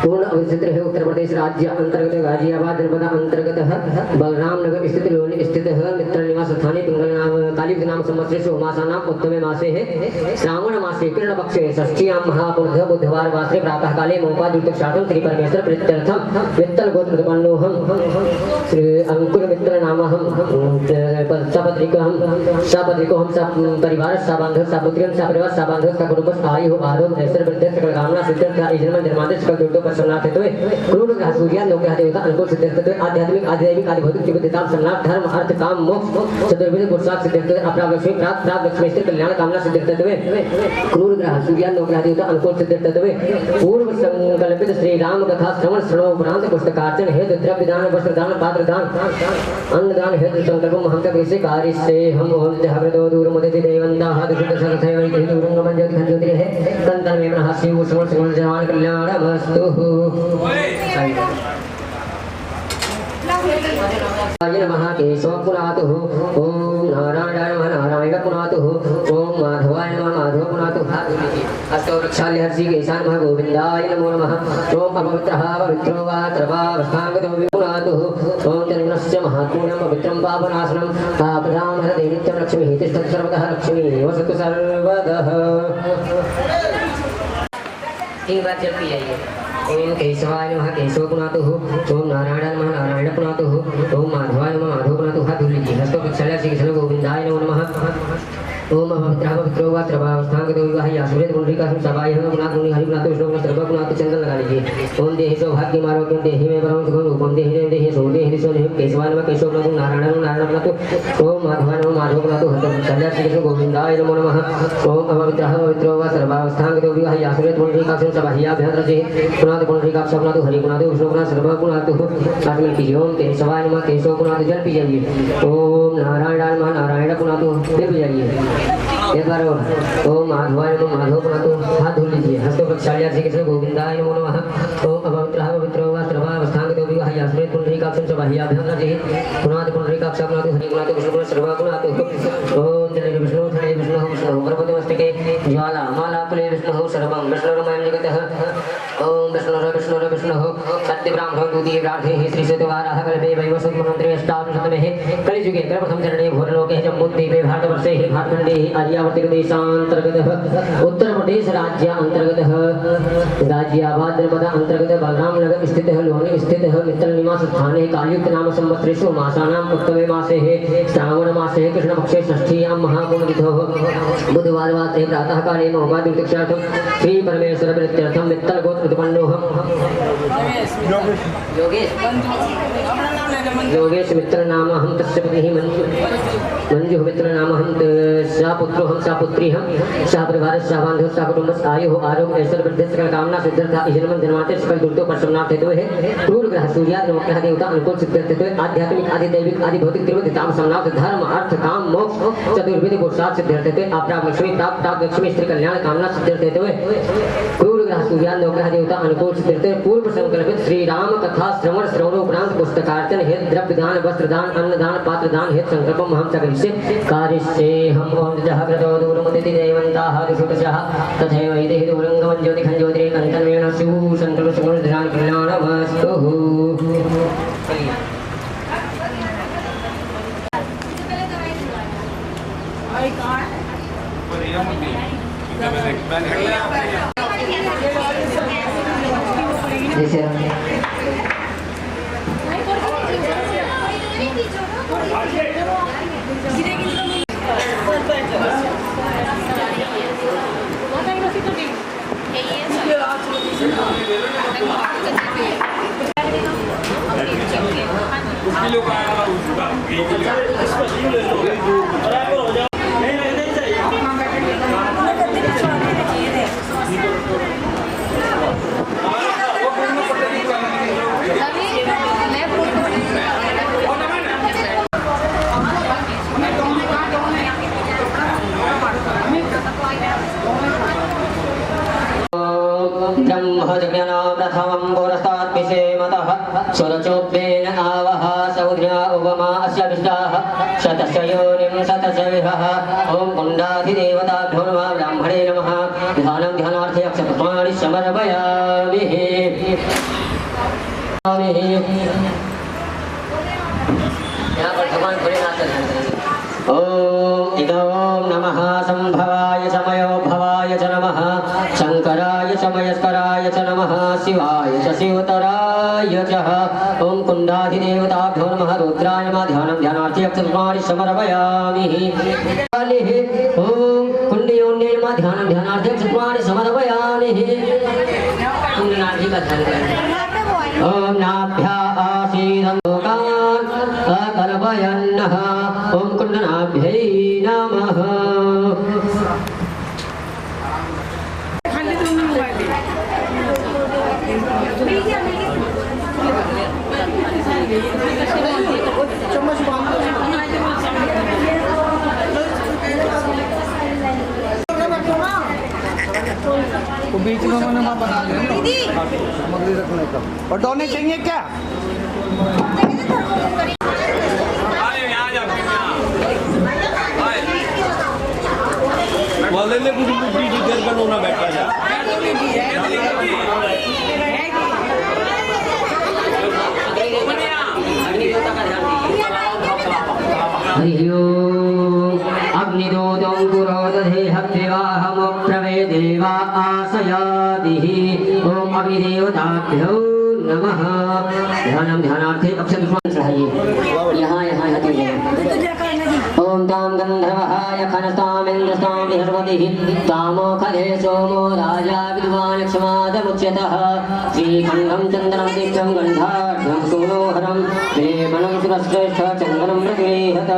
पूर्ण अवस्थित है उत्तर प्रदेश राज्य अंतर्गत गाजियाबाद जनपद अंतर्गत बलराम नगर स्थित लोनी स्थित मित्र निवास स्थाने पिंगल नाम कालीयुग नाम संवत्सरे सोमासानाम उत्तमे मासे है श्रावण मासे कृष्ण पक्षे षष्ठीयां महापुरुष बुधवार वासरे प्रातः काले मोपादुक्तक्षाटं श्री परमेश्वर प्रीत्यर्थम वित्तल गोत्र उत्पन्नोहम श्री अंकुर मित्र नामहम सपत्रिको हम सब परिवार साबांध सापुत्रियम सापरिवार साबांध का कुटुंब आयु आरोग्य ऐश्वर्य वृद्धि सकल कामना सिद्धिर्थ इजन्म जन्मांतर सकल दुर्गो प्रसन्नाथ हेतु क्रूर ग्रह सूर्य लोक देवता अनुकूल सिद्धिर्थ हेतु आध्यात्मिक आध्यात्मिक आदि भौतिक चिकित्सा संलाप धर्म अर्थ काम मोक्ष चतुर्विध पुरुषार्थ सिद्धिर्थ अप्राप्त लक्ष्मी प्राप्त लक्ष्मी स्थिर कल्याण कामना सिद्धिर्थ हेतु क्रूर ग्रह सूर्य लोक देवता अनुकूल सिद्धिर्थ हेतु पूर्व संकल्पित श्री राम कथा श्रवण श्रवण उपरांत पुस्तकार्चन हेतु द्रव्य दान वस्त्र दान पात्र दान अन्नदान हेतु संकल्पम हम तक इसे कार्य से हम ओम जहब्रतो दूर मुदिति देवंता हाथ शुद्ध सरथै वै देहि दूरंग मन ज्योति घन ज्योति है कंतन में मन शिव श्रवण श्रवण जवान कल्याणमस्तु नमः केशव पुनातु ओम नारायणाय नमः नारायण पुनातु ओम माधवाय नमः माधव पुनातु अस्तो वृक्षाल्य हर्षि केशान नमः गोविंदाय नमो नमः ओम अपवित्रः पवित्रो वा सर्वावस्थांगतो पुनातु ओम चन्द्रस्य महापूर्णं पवित्रं पापनाशनं पापदां हरते नित्यं लक्ष्मीः तिष्ठति सर्वतः लक्ष्मी वसतु सर्वतः एक बार जल पी जाइए ओम केशवाय नमः केशव पुनातु ओम नारायणाय नमः नारायण पुनातु ओम माधवाय नमः माधव पुनातु हाथ धुल लीजिए हस्तो प्रक्षाल्य श्री कृष्ण गोविंदाय नमो नमः ओम अपवित्रः पवित्रो वा सर्वावस्थांगतो विवाह यासुरेत पुंडरीकाक्षं सभायः पुनातु मुनि हरि पुनातु विष्णु पुनातु सर्व पुनातु चंदन लगा लीजिए ओम देहि सौभाग्यम् आरोग्यं देहि मे परमं सुखं रूपं देहि देहि सो देहि सो देहि केशवाय नमः केशव पुनातु नारायणाय नमः नारायण पुनातु ओम माधवाय नमः माधव पुनातु हस्तो प्रक्षाल्य श्री कृष्ण गोविंदाय नमो नमः ओम अपवित्रः पवित्रो वा सर्वावस्थांगतो विवाह यासुरेत पुंडरीकाक्षं सभायः पुनातु पुंडरीकाक्षं पुनातु हरि पुनातु विष्णु पुनातु सर्व पुनातु आत्मन कीजिए ओम केशवाय नमः केशव पुनातु जल पी जाइए ओम नारायणाय नमः नारायण पुनातु जल पी जाइए एक बार ओम माधवाय नमः माधव पुनातु हाथ धुल लीजिए हस्तो प्रक्षाल्य श्री कृष्ण गोविंदाय नमो नमः ओम अपवित्रः पवित्रो वा सर्वावस्थांगतो विवाह यासुरेत पुंडरीकाक्षं च बाह्याभ्यन्तरे पुनातु पुंडरीकाक्षं पुनातु हरि पुनातु विष्णु पुनातु सर्व पुनातु ओम जय विष्णु थले विष्णु विष्णु पर्वतमस्तके ज्वाला मालाकुले विष्णु सर्वं विष्णुरमयं जगतः ओम विष्णु सत्य ब्राह्मण दूती राधे श्री सतवाराह कल्पे वैव सन्मन्त्रे अष्टादशतमे कलिजुगे प्रथम चरणे भोरलोके जम्बूद्वीपे भारतवर्षे भारतखंडे आर्यावर्त देशांतर्गत उत्तर प्रदेश राज्य अंतर्गत गाजियाबाद जनपद अंतर्गत बलराम नगर स्थित लोनी स्थित मित्र निवास स्थाने कालयुक्त नाम संवत्सरेषु मासानां उत्तमे मासे श्रावण मासे कृष्ण पक्षे षष्ठीयां महापुण्यतिथौ बुधवार वासरे प्रातः काले मोहादुर्दक्षार्थं श्री परमेश्वर प्रीत्यर्थं मित्तल गोत्र उत्पन्नोहम योगेश मित्र नाम हम तस्य पतिः मंजु मित्र नाम हम सा पुत्रो हम सा पुत्री हम सा परिवार सा बांधव सा कुटुंब आयु आरोग्य ऐश्वर्य वृद्धि सकल कामना सिद्धिर्थ इजन्म जन्मांतर सकल दुर्गो प्रसन्नाथ हेतु है क्रूर ग्रह सूर्य नवग्रह देवता अनुकूल सिद्धिर्थ हेतु आध्यात्मिक आदि दैविक आदि भौतिक त्रिविधाम संलाप धर्म अर्थ काम मोक्ष चतुर्विध पुरुषार्थ सिद्धिर्थ हेतु अप्राप्त लक्ष्मी प्राप्त लक्ष्मी स्त्री कल्याण कामना सिद्धिर्थ हेतु क्रूर ग्रह सूर्य नवग्रह देवता अनुकूल सिद्धिर्थ पूर्व संकल्पित श्री राम कथा श्रवण श्रवण उपरांत पुस्तकार्चन हेतु द्रव्य दान वस्त्र दान अन्न दान पात्र दान हेतु संकल्पम हम सकलिष्ये कार्यस्य हम ओम जहब्रतो दूर मुदिति देवंताः दिशुतशः तथैव इति दूरंगमं ज्योतिखं ज्योतिरे कंतन्वेन शिव संकल्प सुमन ध्यान कल्याणमस्तु जैसे ये ब्रह्मजज्ञानप्रथमं पुरस्तात्पिसेमतः सुरचोभ्येन आवह सौद्र्या उपमा अस्य विष्टाः शतस्य योनिं शतस्य विहः ॐ कुण्डाधिदेवताभ्यो नमः ब्राह्मणे नमः ध्यानं ध्यानार्थे अक्षपुष्पाणि समर्पयामि यहाँ पर भगवान भोलेनाथ का ध्यान करेंगे। ओम इदं नमः संभवाय समयो भवाय च नमः शंकराय च मयस्कराय च नमः शिवाय च शिवतराय च ओम कुण्डाधिदेवताभ्यो नमः रुद्राय नमः ध्यानं ध्यानार्थे अक्षपुष्पाणि समर्पयामि ओम कुण्डयोन्ये नमः ध्यानं ध्यानार्थे अक्षपुष्पाणि समर्पयामि कुण्डनाथ जी का ध्यान करें। ओम नाभ्या आसीदं लोकान् अकल्पयन्नः ओम कुण्डनाभ्यै नमः। तो बीच में मैंने वहाँ बना लिया सामग्री रखने का। और डोने चाहिए क्या? ले कुछ देर कर लो ना बैठा जा। हरि ओम अग्निदोदं पुरोदधे हव्यवाहमोप्रवे देवा आसयादिः ओम अग्निदेवताभ्यो नमः। ध्यानं ध्यानार्थे अक्षपुष्पाणि चढ़ाइए यहाँ यहाँ ओम तां गंधर्वः यखनस्तामिन्द्रस्तां बृहस्पतिः तामो खले सोमो राजा विद्वान् क्षमादमुच्यतः श्रीखण्डं चन्दनं दीक्षं गन्धाढ्यं सोनोहरं प्रेमणं सुरश्रेष्ठ चन्दनं प्रगृह्यत।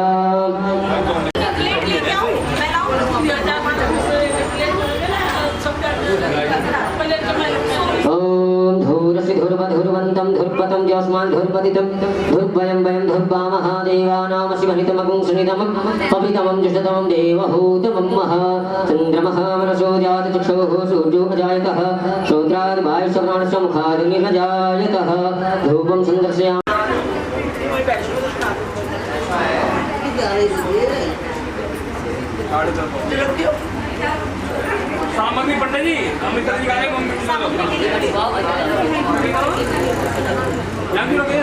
ओम धूरसि धुर्वधुर्वन्तं धुर्पतं ज्योत्स्मान् धुर्पतितं धुर्वयं वयं धुर्वामः देवानामसि वनितमगुं सुनितमं पवितमं जुषतमं देवहूतमं मः चन्द्रमः मनसो जातचक्षुः सूर्यो अजायतः श्रोत्राद् वायुश्रवणस्य मुखादग्निः जायतः धूपं सन्दर्शयामि। सामग्री पंडित जी हम इधर निकाले हम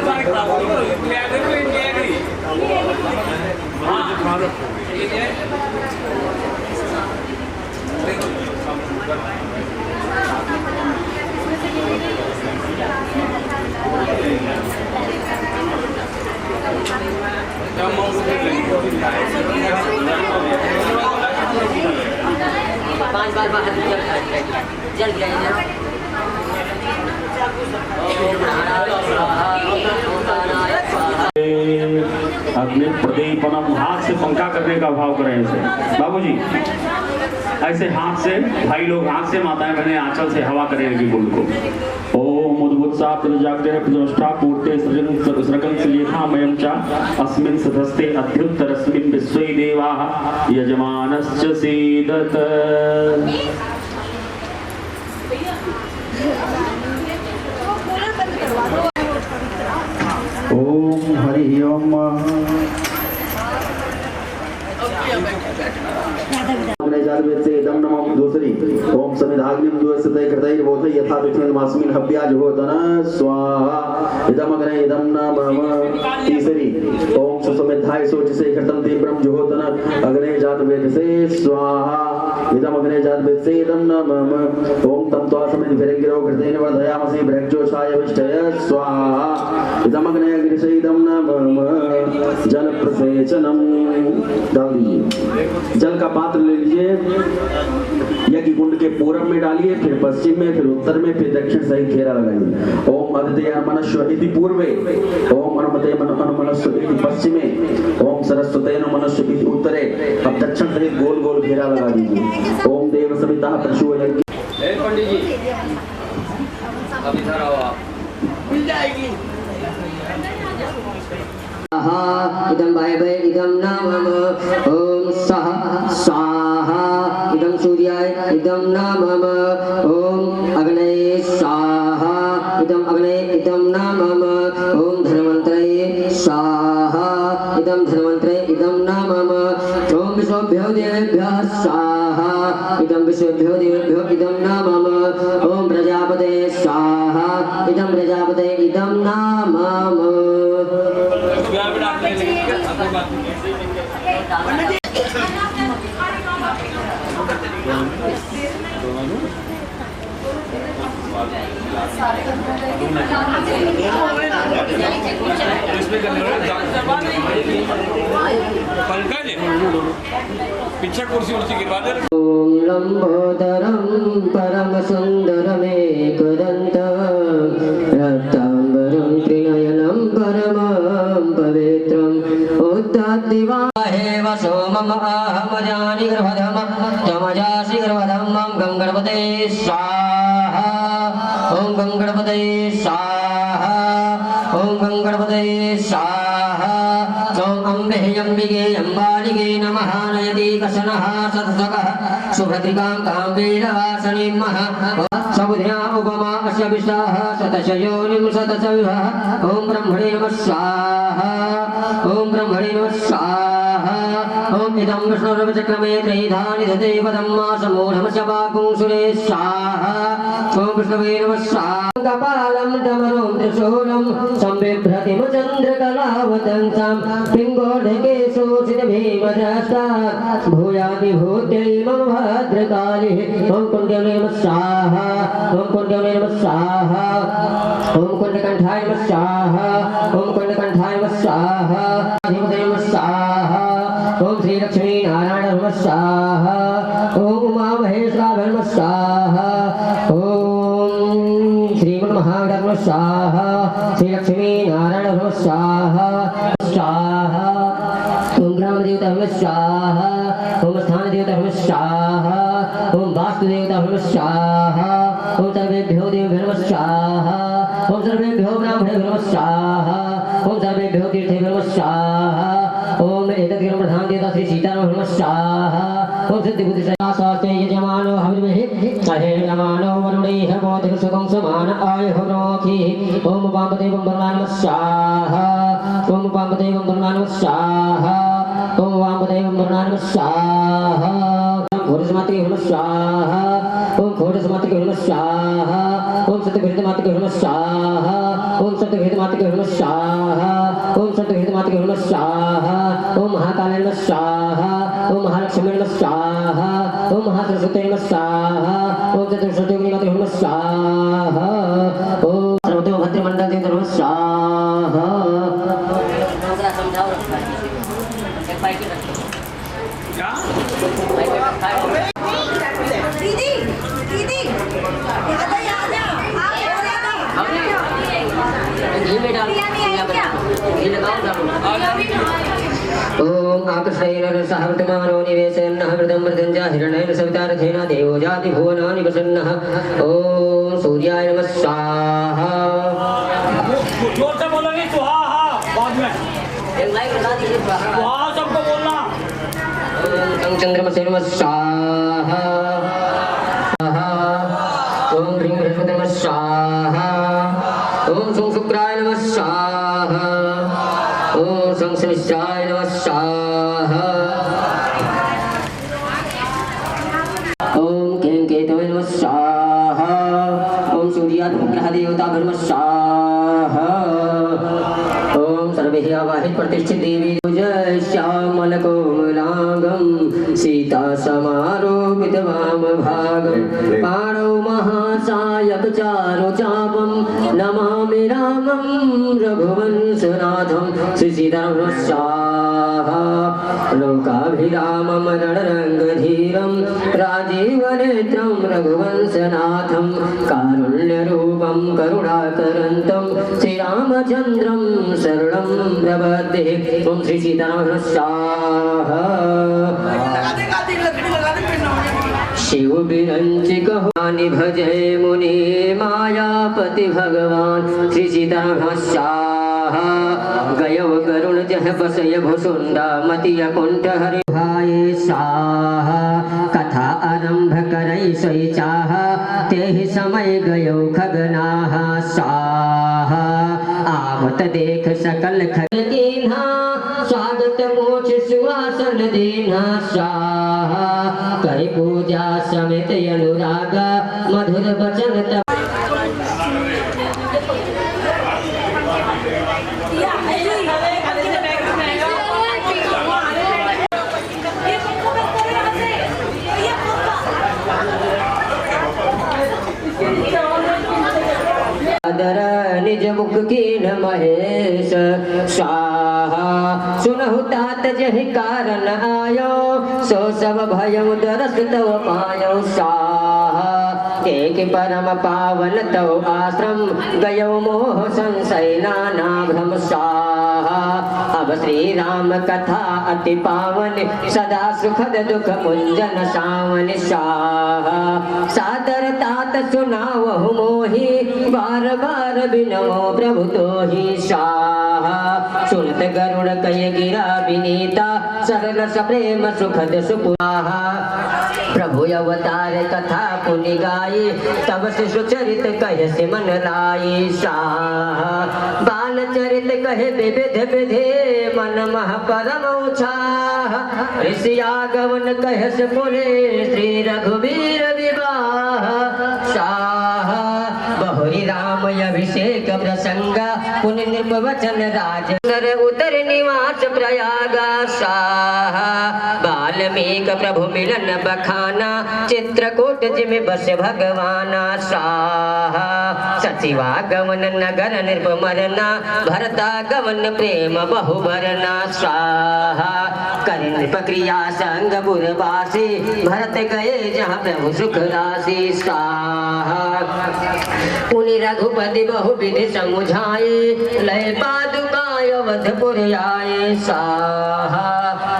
सारे खराब हो गए ले आते प्लेन ले गई हां पांच बार बाहर जल गिराइए। अग्नि प्रदीपनम हाथ से पंखा करने का भाव करें ऐसे बाबूजी ऐसे हाथ से भाई लोग हाथ से माताएं बहनें आंचल से हवा करेंगे गुल को। ओम उद्भुत्सा प्रजाग्रह प्रतिष्ठा पूर्ते सृजन लेखामयं च अस्मिन् सदस्ते अध्युत्तरस्मिन् विश्वे देवाः यजमानश्च सीदत। ओम हरि ओम इदं नमः दूसरी ओम समिधाग्निं दुवसते कृतैर्बोधै यथा तिष्ठन्मास्मिन् हव्याजुहोतन स्वाहा इदमग्ने इदं नमः। तीसरी ओम सुसमिधाय सोचसे कृतं तीव्रं जुहोतन अग्ने जातवेदसे स्वाहा इदम अग्ने जात वित्सेदम नमः ओम तम त्वा समिति भिरंगिरो कृतेन वर्धयामसि ब्रह्मोषाय विष्टय स्वाहा इदम अग्ने अग्निसेदम नमः जल प्रसेचनम डाल दीजिए जल का पात्र ले लीजिए यज्ञ कुंड के पूरब में डालिए फिर पश्चिम में फिर उत्तर में फिर दक्षिण सहित घेरा लगाइए ओम अदिते मनस्व इति पूर्वे ओम अनुमते अनुमनस्व इति पश्चिमे ओम सरस्वते मनस्व इति उत्तरे अब दक्षिण सहित गोल गोल घेरा लगा दीजिए ओम देव सविता पशु यज्ञ पंडित जी अब इधर आओ आप मिल जाएगी इदं वायवे इदं नमः ओम सह स्वाहा इदं सूर्याय इदं नमः ओम अग्ने स्वाहा इदं अग्ने इदं नमः ओम धन्वंतरे स्वाहा इदं धन्वंतरे इदं नमः ओम विश्वभ्यो देवेभ्यः स्वाहा इदं विश्वभ्यो देवेभ्यो इदं नमः ओम प्रजापते स्वाहा इदं प्रजापते इदं नमः पंकज पीछे कुर्सी उर्सी गिरवा दे ओम लंबोदरम परम सुंदरमेकदंतं रक्तांबरं त्रिनयनं परमं पवित्रं उद्दत्तिवाहे वसोमम अहमजानि गर्भधम तमजासि गर्भधमं गंगणपते स्वाहा ओम गंगणपते स्वाहा ओम गंगणपते स्वाहा ओम अम्बे अम्बिके अम्बालिके नमः नयति कशनः सत्सकः सुभद्रिकां काम्बीरवासनिमः सबुध्या उपमा अस्य विष्टाः शतशयोनिं शतशविभः ओम ब्रह्मणे नमः स्वाहा ओम ब्रह्मणे नमः स्वाहा ओम इदं विष्णुर्वचक्रमे त्रैधानि दते पदं मासमूढमस्य वाकुंसुरे स्वाहा ओम विष्णवे नमः स्वाहा कपालं डमरुं त्रिशूलं संबिभ्रतिं चन्द्रकलावतंसं पिङ्गोढकेशोषितभीमद्रष्टा भूयाति भूत्यै मम भद्रकाली ओम कुण्डवे नमः स्वाहा ओम कुण्डवे नमः स्वाहा ओम कुण्डकण्ठाय नमः स्वाहा ओम कुण्डकण्ठाय नमः स्वाहा अधिपते नमः स्वाहा ओम श्री लक्ष्मी नारायण नमः स्वाहा ओम उमा महेश्वराय नमः स्वाहा ओम श्रीमन् महागणपते नमः स्वाहा श्री लक्ष्मी नारायण नमः स्वाहा स्वाहा ओम ग्राम देवता नमः स्वाहा ओम स्थान देवता नमः स्वाहा ओम वास्तु देवता नमः स्वाहा ओम सर्वेभ्यो देवेभ्यो नमः स्वाहा ओम सर्वेभ्यो ब्राह्मणेभ्यो नमः स्वाहा ओम सर्वेभ्यो तीर्थेभ्यो नमः स्वाहा ओम एतद्ग्रह प्रधान देवता श्री सीताराम नमः स्वाहा ओम सिद्धि बुद्धि शास्त्रे यजमानो हविर्महि अहे यजमानो वरुणैः मोदिः सुखं समान आयुः रोखि ओम वामदेवं वरुणाय नमः स्वाहा ओम वामदेवं वरुणाय नमः स्वाहा ओम वामदेवं वरुणाय नमः स्वाहा घोरसमात्रिके नमः स्वाहा ओम घोरसमात्रिके नमः स्वाहा ओम सत्यघृतमात्रिके नमः स्वाहा ओम सत्यघृतमात्रिके नमः स्वाहा ओम सत्यघृतमात्रिके नमः स्वाहा ओम महाकाले नमः स्वाहा ओम महालक्ष्मी नमः स्वाहा ओम महासरस्वती नमः स्वाहा ओम चतुर्श्रुति नमः स्वाहा ओम सर्वतो भद्रमंडल देव नमः स्वाहा दीदी दीदी याद आ घी में डालो घी लगाओ ओम आकर्षेण सहवर्तमानो निवेशयन्नः मृदं मृदञ्जा हिरण्येन सविता रथेन देवो जाति भुवनानि वसन्नः ओम सूर्याय नमः स्वाहा जोर से बोलोगे स्वाहा बाद में एक लाइक लगा दीजिए स्वाहा सबको बोलना ओम चंद्रमसे नमः स्वाहा ओम ह्रीं बृहस्पति नमः स्वाहा ओम सोम शुक्राय नमः स्वाहा ओम सोम शनिश्चाय नमः स्वाहा ओम कें केतवे नमः स्वाहा ओम सूर्यात्मग्रह देवता नमः स्वाहा ओम सर्वैः आवाहित प्रतिष्ठित देवी जय श्यामल कोमलांगम सीता समारोपित वाम भागं पाणौ महासायक चारु चापं नमामि रामं रघुवंशनाथं श्रीसीतारामः लोकाभिरामं रणरङ्गधीरं राजीवनेत्रं रघुवंशनाथं कारुण्यरूपं करुणाकरन्तं श्रीरामचन्द्रं शरणं प्रपद्ये ॐ श्री सीतारामः शिव बिरंची कहानी भजे मुनि मायापति भगवान श्री सीतारामः गयव गरुण जह बसय भुसुंडा मतिय कुंठ हरि भाई शाह कथा आरंभ करई सई चाह तेहि समय गयो खगनाह शाह आवत देख सकल खग कीन्हा स्वागत मोक्ष सुवासन दीन्हा शाह करि पूजा समेत अनुराग मधुर वचन निज मुख कीन महेश शाह सुनहु तात जहि कारण आयो सो सब भयउ दरस तव पायो शाह एक परम पावन तव आश्रम गयो मोह संशय नाना भ्रम शाह अब श्री राम कथा अति पावन सदा सुखद दुख मुंजन सावन शाह सादर तात सुनावहु मोहि बार बार बिनमो प्रभु तोहि शाह सुनत गरुड़ कय गिरा विनीता सरल सप्रेम सुखद सुपुराह प्रभु अवतार कथा पुनि गाये तब शिशु चरित कहे से मन लाये शाह बाल चरित कहे विविध विधे मन मह परम उछाह ऋषि आगमन कहे से पुरे श्री रघुवीर विवाह शाह बहुरी राम अभिषेक प्रसंग पुण्य नृप वचन राज सर उतर निवास प्रयागा शाह वाल्मीक प्रभु मिलन बखाना चित्रकूट जिमि बस भगवाना शाह सचिवा गमन नगर नृप मरना भरता गमन प्रेम बहु भरना शाह कर नृप क्रिया संग पुरवासी भरत गए जहाँ प्रभु सुख राशि शाह पुनि रघुपति बहु विधि समुझाए लय पादुकाय अवधपुर आए शाह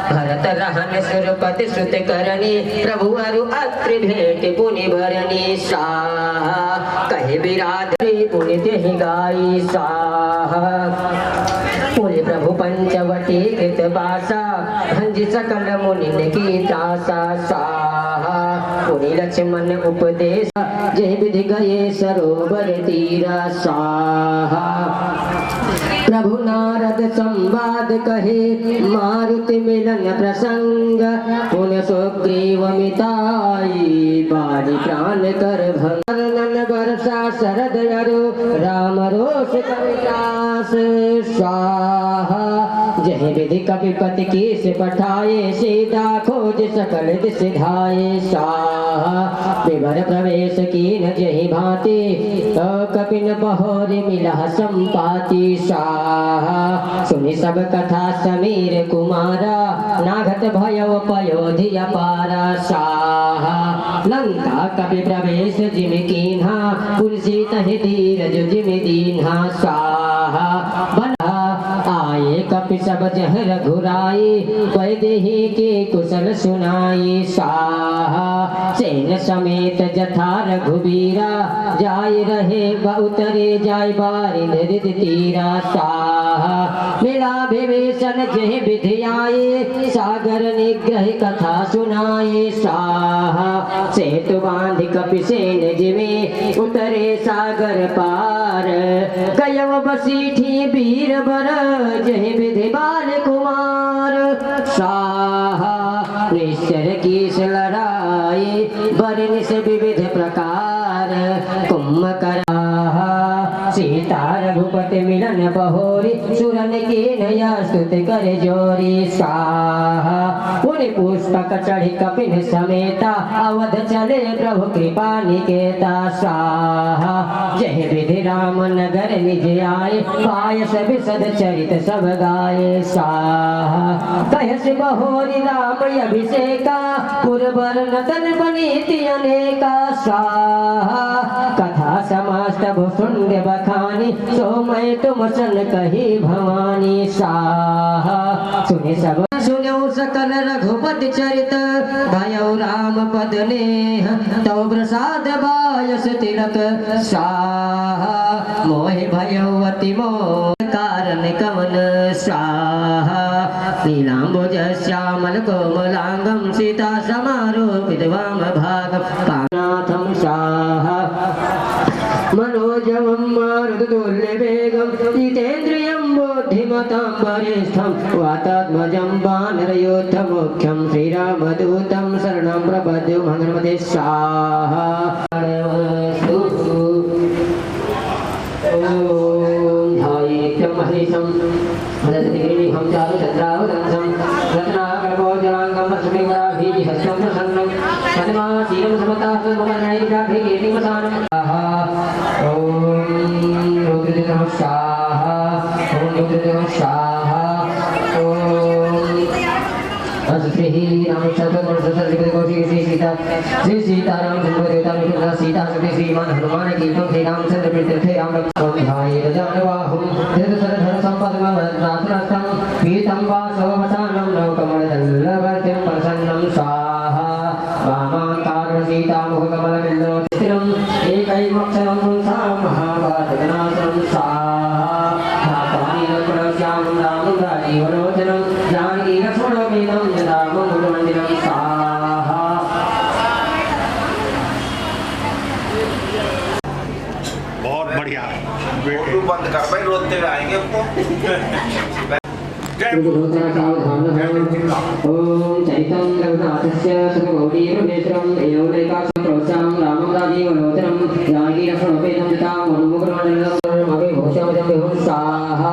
भरत रहन सुरपति सुत करनी प्रभु अरु अत्रि भेट पुनि भरनी शाह कहे विराधरी पुनि देहि गाई शाह पुनि प्रभु पंचवटी कृत बासा भंजि सकल मुनि की दासा शाह पुनि लक्ष्मण उपदेश जय विधि गए सरोवर तीरा शाह प्रभु नारद संवाद कहे मारुति मिलन प्रसंग पुण्य सुग्रीव मिताई बारी प्राण कर भंग वर्षा शरद अरु राम रोष कविलास शाह जय विधि कपिपति की से पठाए सीता खोज सकल दिस धाये शाह विवर प्रवेश की न जहि भांति कपिन बहोरी मिला संपाति शाह सुनि सब कथा समीर कुमारा नाघत भयो पयोधि अपारा शाह लंका कपि प्रवेश जिमि कीन्हा पुरसी तहि धीरज जिमि दीन्हा शाह बना आए कपि सब जह रघुराई वैदेही के कुशल सुनाई शाह सेन समेत जथा रघुबीरा जाय रहे उतरे जाय बारिंद रिद तीरा शाह मिला विभीषण जह विधि आए सागर निग्रह कथा सुनाए शाह सेतु बांध कपि सेन जिमे उतरे सागर पार गयव बसीठी वीर बर जय विधि बाल कुमार शाह निश्चर की लड़ाई बरन से विविध प्रकार कुंभ करा सीता रघु रघुपति मिलन बहोरी सुरन की नया स्तुति करे जोरी स्वाहा पुनि पुष्पक चढ़ी कपिन समेता अवध चले प्रभु कृपा निकेता स्वाहा जय विधि राम नगर निज आए पायस विशद चरित सब गाये स्वाहा कहस बहोरी राम अभिषेका पुरबर नतन बनीति अनेका स्वाहा कथा समस्त भुसुंड बखानी सोमय तुम सन कही भवानी स्वाहा सुने सब सुनो सकल रघुपति चरित भयो राम पद नेह तौ प्रसाद बायस तिलक स्वाहा मोहि भयो अति मोह कारण कमल स्वाहा नीलांबुज श्यामल कोमलांगम सीता समारोपित वाम भाग पानाथम स्वाहा मनोजवं मारुततुल्यवेगं जितेन्द्रियं बुद्धिमतां वरिष्ठं वातात्मजं वानरयोद्धमुख्यं श्रीरामदूतं शरणं प्रपद्ये हनुमते स्वाहा ॐ ध्यायेत्यं महेशं हरतिगिरिहं चारुचन्द्रावतंसं रत्नाकरपोजलाङ्गं लक्ष्मीवराभीजिहस्तं प्रसन्नं पद्मासीनं समतासमकर्णैराभिकीर्तिमसानं ॐ रुद्रदेवः स्वाहा ॐ रुद्रदेवः स्वाहा ॐ श्री सीताराम देवता सीता सती श्रीमान हनुमान की श्री रामचंद्र प्रीत्यर्थे राम ध्याये जानवाहुं धृतशरधर संपदमवत्रात्रस्थं पीतं वासवसानं नवकमलदल्लवर्त्यं प्रसन्नं स्वाहा वामाकारुण सीतामुखकमलमिन्दोस्थिरम् एकैवक्षरं सा महाभारतनाशनं स्वाहा धातानिरक्षणश्यामं रामं राजीवलोचनं जानकी लक्ष्मणमेनं यदामं गुरुमन्दिरं स्वाहा बहुत बढ़िया फोटो बंद कर भाई, रोते हुए आएंगे हमको। ओम चरितं रघुनाथस्य सुखगौरीरुपेश्वरम् एवमेकाक्षं प्रोत्साहं रामं राजीवलोचनं जानकी लक्ष्मणोपेतं यथा मनुमुकुरमण्डलं अभिभूषामजं विभुं स्वाहा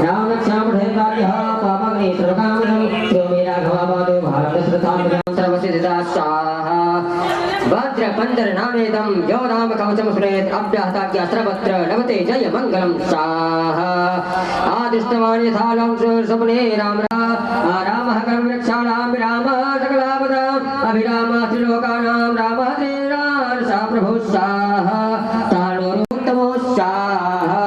रामरक्षामढैर्वार्यः पापग्नि सर्वकामनं श्रोमे राघवापादो भारतश्रुतां सर्वसिद्धिदा स्वाहा भद्रकन्दर नामेदं यो राम कवचं स्मरेत् अभ्याहताज्ञास्त्रवत्र लभते जय मङ्गलं स्वाहा आदिष्टवान् यथा सपने राम रामः कर्मरक्षाणां विरामः सकलापदाम् अभिरामः त्रिलोकानां रामः श्रीराम सा प्रभुः स्वाहा तानोरुत्तमो स्वाहा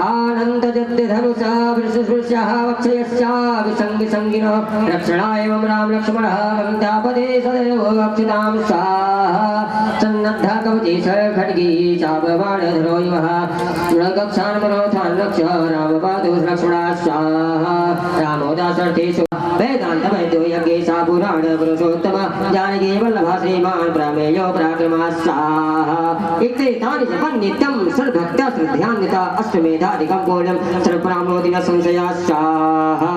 आनन्दजद्यधनुषा वृषस्पृश्यः वक्षयस्या विसङ्गिसङ्गिनो रक्षणाय मम राम लक्ष्मणः वन्दापदे सदैव रक्षितां स्वाहा सन्नद्धा कवची खड्गी चापबाणधरो इवः गुणकक्षान्मनोथान् रक्ष रामपादो लक्ष्मणः स्वाहा रामोदासर्थेषु वेदान्तवैद्यो यज्ञेशा पुराण पुरुषोत्तम जानकी वल्लभा श्रीमान् प्रमेयो पराक्रमः स्वाहा इत्येतानि जपन्नित्यं सर्वभक्त्या श्रद्धान्विता अष्टमेधाधिकं पूर्णं सर्वप्रामोदि न संशयः स्वाहा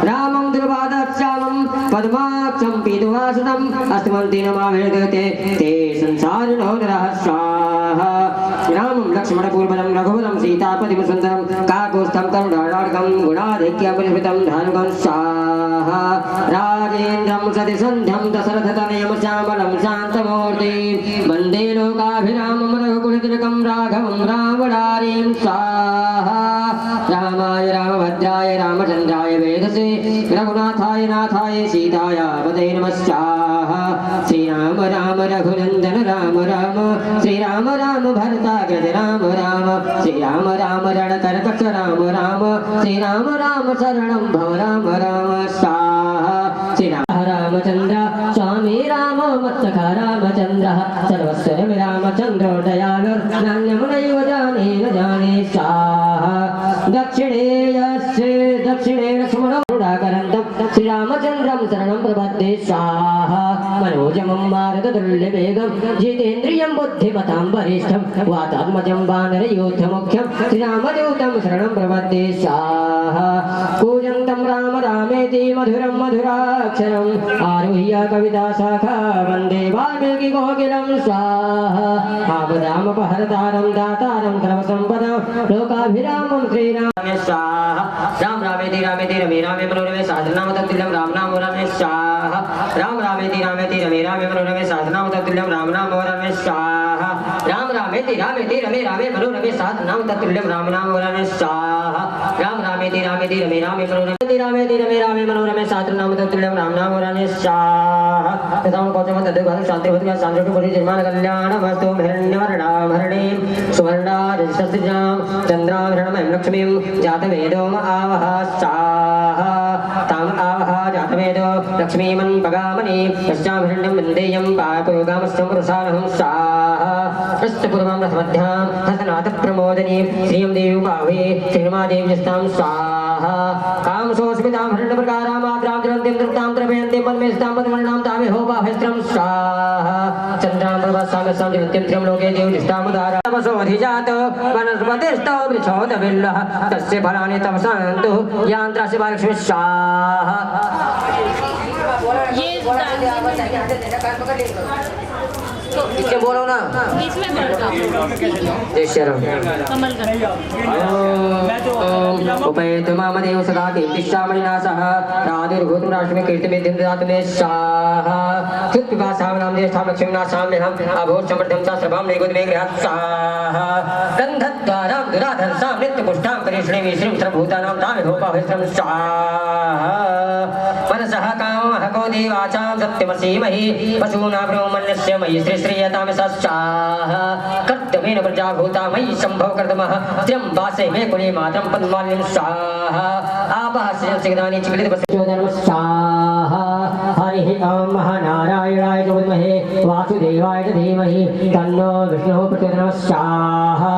रामं दुर्वादश्यामं पद्माक्षं पीतवासुतं अस्तमन्तिनमावेदते ते संसारिणो नरः स्वाहा रामं लक्ष्मणपूर्वजं रघुवरं सीतापतिं सुन्दरं काकुत्स्थं करुणार्कं गुणाधिक्यपरिवृतं धानुकं स्वाहा राजेन्द्रं सतिसन्ध्यं दशरथतनयं श्यामलं शान्तमूर्तिं वन्दे लोकाभिरामं रघुकुलतिलकं राघवं रावणारीं स्वाहा रामाय रामभद्राय रामचन्द्राय वेधसे रघुनाथाय नाथाय सीताय पदे नमः स्वाहा श्रीराम राम रघुनन्दन राम राम श्रीराम राम भरताग्रज राम राम श्रीराम राम रणकर्कश राम राम श्रीराम राम शरणं भव राम राम स्वाहा श्रीराम रामचन्द्र स्वामी राम मत्सखा रामचन्द्र सर्वस्व रामचन्द्रो दयालुर्नान्यमुनैव जाने न जाने स्वाहा दक्षिणे यस्य दक्षिणे लक्ष्मणं श्रीरामचन्द्रं शरणं प्रपद्ये स्वाहा मनोजं समं भारततुल्यवेगं जितेन्द्रियं बुद्धिमतां वरिष्ठं वातात्मजं वानरयूथमुख्यं श्रीरामदूतं शरणं प्रपद्ये स्वाहा कूजन्तं राम रामेति मधुरं मधुराक्षरम् आरुह्य कविता शाखा वन्दे वाल्मीकि कोकिलं स्वाहा आपदामपहर्तारं दातारं सर्वसम्पदां लोकाभिरामं श्रीराम स्वाहा राम रामेति रामेति रमे रामे मनोरमे सहस्रनाम तत्तुल्यं राम नाम वरामे स्वाहा राम रामेति रामेति रमे रामे मनोरमे सहस्रनाम तत्तुल्यं राम नाम वरामे स्वाहा राम रामेति रामेति रमे रामे मनोरमे सहस्रनाम तत्तुल्यं राम नाम वरामे स्वाहा राम रामेति रामेति रमे रामे मनोरमे रामेति रमे रामे मनोरमे सहस्रनाम तत्तुल्यं राम नाम वरामे स्वाहा तदां कोचम तद्भाग शांतिवत्या शांतिरटु परि निर्माण कल्याणमस्तु हिरण्यवर्णाभरणीं सुवर्णारजसस्यां चन्द्राभरणमयं लक्ष्मीं जातवेदो आवह स्वाहा ताम् आवह जातवेदो लक्ष्मीमन् पगामनि यस्याभरण्यं वन्देयं पापुरोगामस्तं पुरुषाणं स्वाहा अस्य पूर्वं रथमध्यां हसनाथ प्रमोदनी श्रियं देवी पावे श्रीमादेव्यस्तां स्वाहा कामसोस्मिताभरणप्रकारां मात्रां जलन्तीं तृप्तां त्रपयन्तीं पद्मेस्तां पद्मवर्णां तामे होपाभस्त्रं स्वाहा चन्द्रां प्रभासामस्तां जलन्तीं त्र्यं लोके देवनिष्ठामुदारा तपसोऽधिजात वनस्पतिस्थो वृक्षोदविल्लः तस्य फलानि तपसन्तु यान्त्रास्य लक्ष्मी स्वाहा इसमें बोलो ना इसमें बोलता जय श्री राम कमल का उपैत मामदेव सदा कीर्तिश्यामणिनाशः राधुर्भूतं राष्ट्रमे कीर्तिमेधिं ददातु मे स्वाहा सुत्पिपासां नामदेष्टां लक्ष्मीनाशां मेहम् अभूतसमृद्धं च सर्वं नैगुद्मे गृहात् स्वाहा गन्धद्वारां दुराधर्षां नित्यपुष्टां करिष्णीं श्रीं सर्वभूतानां तामिहोपाभिस्त्रं स्वाहा मनसः कामः को देवाचां सत्यमसीमहि पशूनां ब्रह्मण्यस्य मयि श्रीयतां स्वाहा कर्तव्येन प्रजाभूता मयि सम्भव कर्तमः त्र्यं वासे मे कुले मातरं पद्मालिनीं स्वाहा आपः सिगदानि चिकिलित वसुधर्म स्वाहा हरिः ॐ महानारायणाय च विद्महे वासुदेवाय च धीमहि तन्नो विष्णुः प्रचोदयात् स्वाहा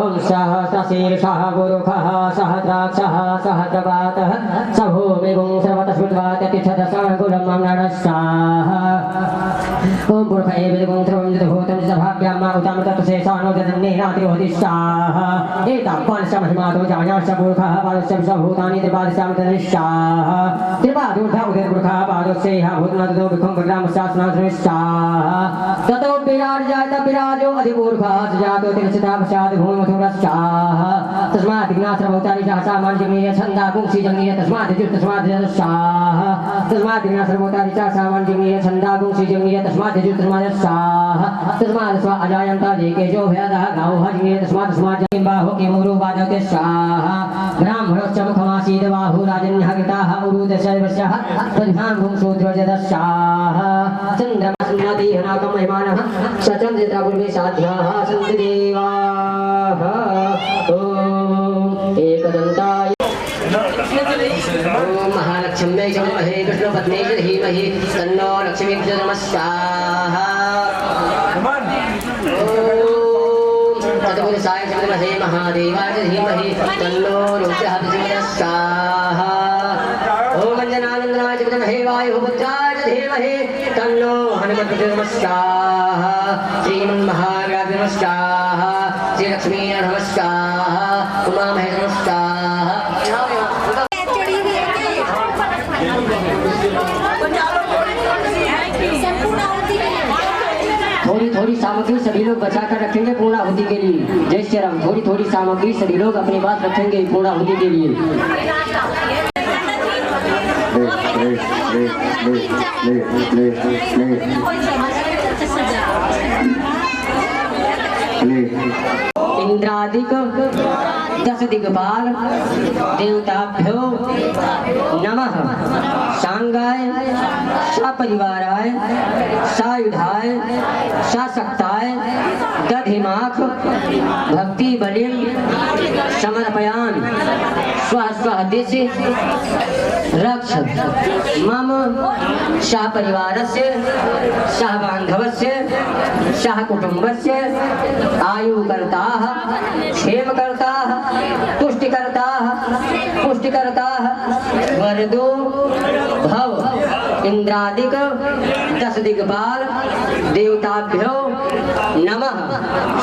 ॐ सहस्रशीर्षः पुरुषः सहस्राक्षः सहस्रपातः स भूमिगुं सर्वतस्मिद्वाततिच्छदशकुलं मम स्वाहा ॐ पुरुषये विदुं सर्वं जतभूतं सभाभ्यां मारुतां तत्शेषानो जगन्नेनातिरोधि स्वाहा एतां पांचमहिमातो जायाश्च पुरुषः पादस्य विश्वभूतानि त्रिपादस्यां तनिष्ठाः त्रिपादोऽर्धा उदरपुरुषः पादस्यैः भूतनादो विखं विग्रामशासनाश्रमे स्वाहा ततो विराजजात विराजो अधिपूर्वः जातो तिरचिता पश्चात् भूमिमथुरश्चाहा तस्मात् विघ्नाश्रभूतानि च सामान्यजमीय छन्दा पुंसि जमीय तस्मात् तस्मात् स्वाहा तस्मात् विघ्नाश्रभूतानि च सामान्यजमीय छन्दा पुंसि जमीय तस्मात् तस्मात् स्वाहा तस्मात् स्व अजायन्ता जेकेशो भयदः गावः जमीय तस्मात् तस्मात् बाहो किमुरु वादते स्वाहा ब्राह्मणश्च मुखमासीद बाहु राजन्यः कृताः उरुदशैवस्यः प्रधान भूमसूत्रजदस्याहा चन्द्रमसुन्नतिहनाकं महिमानः सचन्द्रितापूर्वे साध्याः सन्ति देवाः ॐ एकदन्ताय ॐ महालक्ष्म्यै च विद्महे कृष्णपत्न्यै च धीमहि तन्नो लक्ष्मी प्रचोदयात् स्वाहा तत्पुरुषाय च विद्महे महादेवाय च धीमहि तन्नो रुद्रः प्रचोदयात् स्वाहा ॐ अञ्जनानन्दनाय च विद्महे वायुपुत्राय च धीमहि तन्नो हनुमत् प्रचोदयात् स्वाहा श्रीमन्महागणाधिपतये नमः स्वाहा श्रीलक्ष्मी नमः स्वाहा उमामहेश्वर नमः स्वाहा थोड़ी थोड़ी सामग्री सभी लोग बचा कर रखेंगे पूर्णाहुति के लिए। जय श्री राम। थोड़ी थोड़ी सामग्री सभी लोग अपने पास रखेंगे पूर्णाहुति के लिए। इंद्रादिक 10 दिग्पाल देवताभ्यो नमः। सांगाय सपरिवाराय सायुधाय सशक्ताय दधिमाख भक्ति बलिं समर्पयामि। स्वः स्वः दिशि रक्ष मम सपरिवारस्य सहबान्धवस्य सहकुटुम्बस्य आयुकर्ताः क्षेमकर्ताः तुष्टिकर्ताः पुष्टिकर्ताः वरदो भव इंद्रादिक 10 दिग्पाल देवताभ्यो नमः।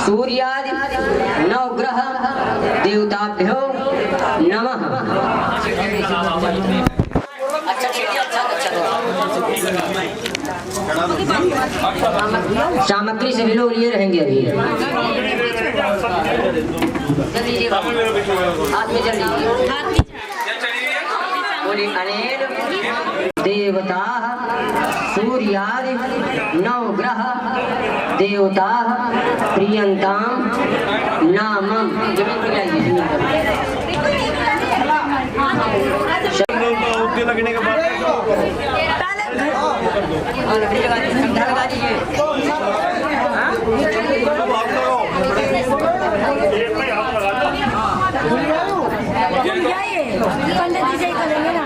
सूर्यादि 9 ग्रह देवताभ्यो नमः। अच्छा सामग्री से भी लोग लिए रहेंगे अभी। हाथ में चल बोली अनेन देवता सूर्यादि 9 ग्रह देवता प्रियंताम नामम। लगने के बाद लकड़ी लगा दीजिए। पंडित जी से करेंगे ना।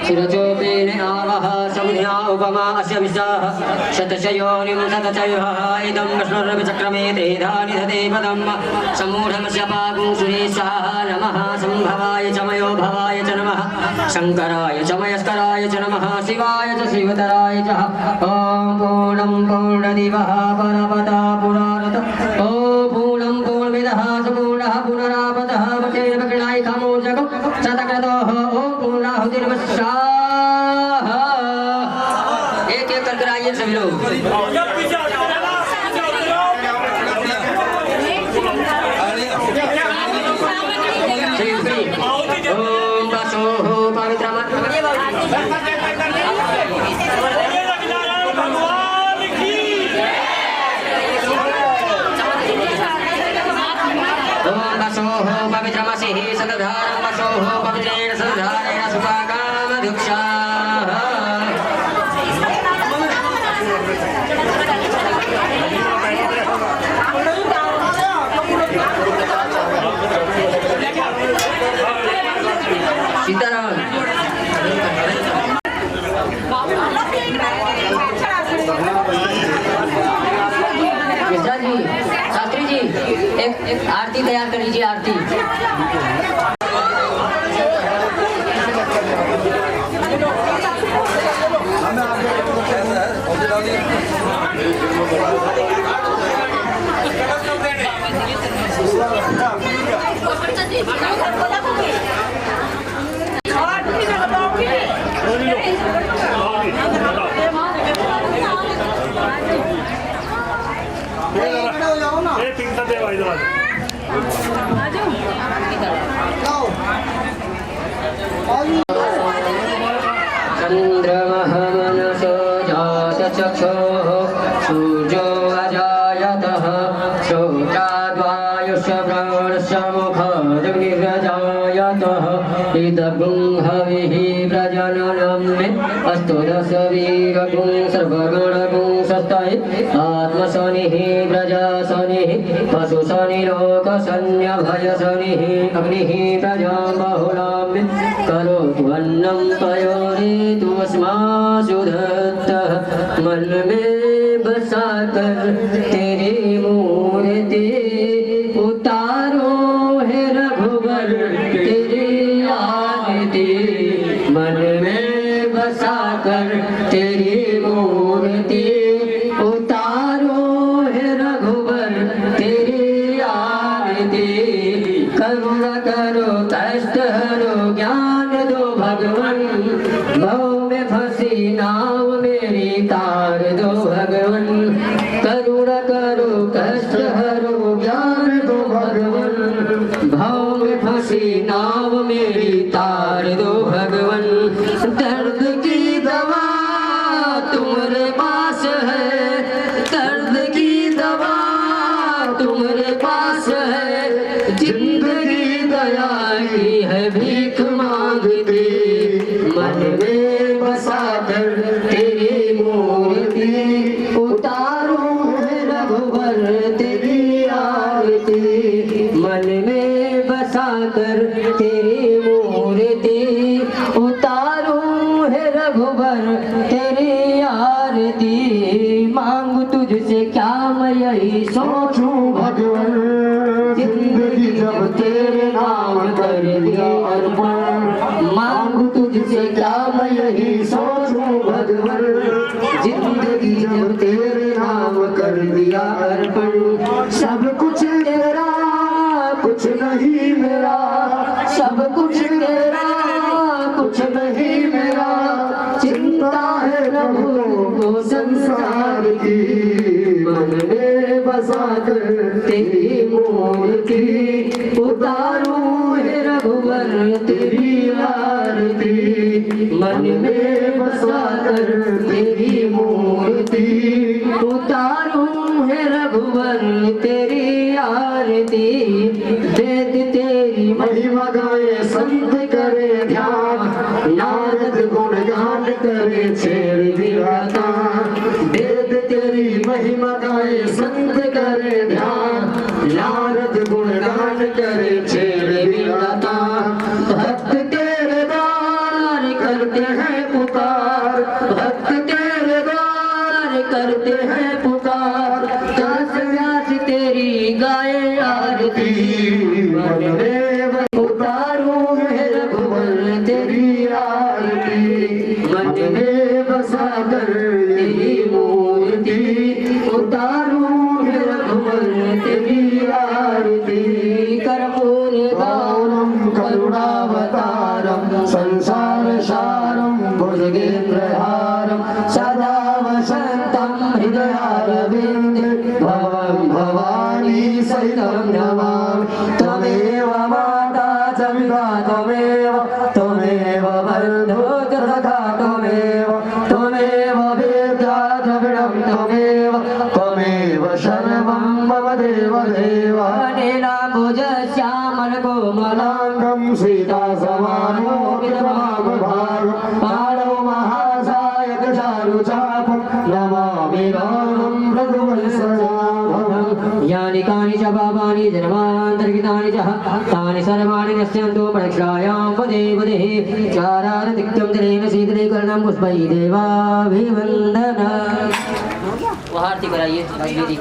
शिरचोपेन आवः समुद्या उपमा अस्य विशाः शतशयोनिं शतचयः इदं विष्णुर्विचक्रमे तेधानि धते पदं सम्मूढमस्य पाकुं सुरेशाः नमः। संभवाय च मयो भवाय च नमः। शङ्कराय च मयस्कराय च नमः। शिवाय च शिवतराय च ॐ पूर्णं पूर्णदिवः परपदा पुरारत ॐ पूर्णं पूर्णमिदः सुपूर्णः पुनरापतः वचेन विकृणाय खमोजकं शतक्रतोः ॐ पूर्णाहुतिर्वशाः। एक एक करके आइए सभी लोग। ओम वसोः पवित्रम वसोः पवित्रमसिः सदधारं वसोः पवित्रेण सदधारेण सुपाकामधुक्षाः। सीताराम मिश्रा जी शास्त्री जी एक आरती तैयार कर लीजिए। आरती चंद्रमः मनसो जातचक्षुः सूर्यो अजायतः शोचाद्वायुष्यप्राणस्य मुखादग्निरजायतः इदगुं हविः प्रजननं मे अस्तु दशवीरगुं सर्वगणगुं सस्तये आत्मशनिः प्रजाशनिः पशुशनि लोकशन्यभयशनिः अग्निः प्रजां बहुलां मे करोतु अन्नं पयोरेतु अस्मासु दत्तः। मन में बसा कर तेरी मूर्ति उतारो है रघुवर तेरी आरती। मन में बसा कर तेरी मूर्ति उतारो है रघुवर तेरी आरती। करुणा करो कष्ट हरो ज्ञान दो भगवन भव में फंसी नाव मेरी तार दो भगवन। करुणा करो कष्ट हरो ज्ञान दो भगवन सी नाव मेरी तार दो भगवन, दर्द की दवा तुम्हारे पास है, दर्द की दवा तुम्हारे पास है, जिंदगी दया की है भीख मांगती, मन में बसा कर तेरी मूर्ति, उतारूं है रघुवर तेरी आरती, मन में बसा कर तेरी मूर्ति, उतारूं है रघुवर तेरी आरती, मांगू तुझसे क्या मैं यही सोचूं भगवान, जिंदगी जब तेरे नाम कर दिया अर्पण, मांगू तुझसे क्या मैं यही सोचूं भगवान, जिंदगी जब तेरे नाम कर दिया अर्पण, सब कुछ तेरा कुछ नहीं मेरा, सब कुछ तेरा कुछ नहीं मेरा, चिंता है प्रभु को संसार की, मन में बसा कर तेरी मूर्ति, उतारूं है रघुवर तेरी आरती, मन में बसा कर तेरी मूर्ति, उतारूं है रघुवर तेरी आरती, वेद तेरी महिमा गाए संत करे ध्यान, नारद गुणगान करे छेड़ दिया तान, वेद तेरी महिमा गाए संत करे ध्यान, नारद गुणगान करे छेड़ दिया तान, भक्त तेरे द्वार करते हैं पुकार, भक्त तेरे द्वार करते हैं पुकार, दास व्यास तेरी गाए आरती, मन में उतारूं है रघुवर तेरी आरती, मन में बसा कर तेरी मूर्ति, उतारूं है रघुवर तेरी आरती, कर्पूर गौरम करुणावतारम संसार सारम भुजगेन्द्रहारम, सदा वसंतम हृदयारविंदे, भवं भवानी सहितं नमामि, त्वमेव माता च पिता त्वमेव, त्वमेव बन्धुः च सखा त्वमेव, त्वमेव वेद्या द्रविणं त्वमेव, त्वमेव सर्वं मम देवदेव, नीलाम्बुजश्यामलकोमलाङ्गं सीतासमानो विद्वामभागं, पाणौ महासायक चारुचापं, नमामि रामं रघुवंशजाभवम्, यानि कानि च पापानि जन्मान्तर्गतानि च तानि सर्वाणि नश्यन्तु प्रदक्षिणायां पदे पदे, चारारतिक्तं जलेन शीतलीकरणं पुष्पैः देवाभिवन्दनम्। वहाँ आरती कराइए, वेदी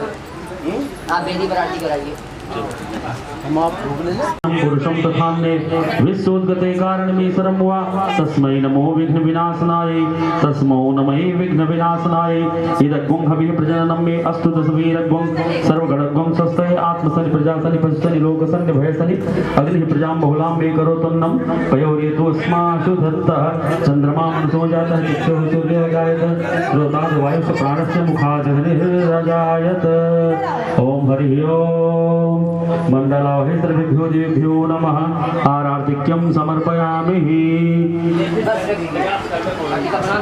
आप वेदी पर आरती कराइए। पुरुषम तथान्ये विश्वोद्गते कारणमीश्वरं वा तस्मै नमो विघ्न विनाशनाय, तस्मो नमः विघ्न विनाशनाय, इदग्गुं हविः प्रजननं मे अस्तु दशवीरग्गुं, सर्वगणग्गुं स्वस्ते आत्मसनि प्रजासनि पशुसनि लोकसनि भयसनि, अग्निः प्रजां बहुलां मे करोतन्नं, पयोरेतोऽस्माशु दत्तः, चन्द्रमा मनसो जातः, चक्षुः सूर्यो जायत, रोताद् वायुः प्राणस्य मुखाद् अग्निरजायत। ओम हरिः ओम। मंडलाहि सर्वेभ्यो देवेभ्यो नमः। आरार्तिक्यं समर्पयामि।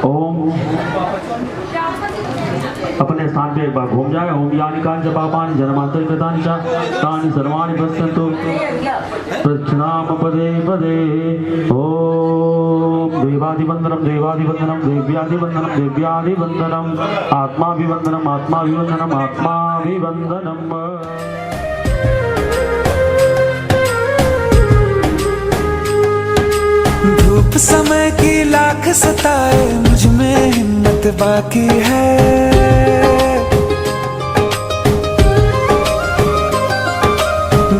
ओम अपने स्थान पे एक बार घूम जाए। ओम यानि कानि च पापानि जन्मान्तरे कृतानि च तानि सर्वाणि पश्यन्तु प्रदक्षिणां पदे पदे। ओम देवादिवन्दनं देवादिवन्दनं देव्यादिवन्दनं देव्यादिवन्दनं आत्माभिवन्दनं आत्माभिवन्दनं आत्माभिवन्दनं। धूप समय की लाख सताए, मुझ में हिम्मत बाकी है।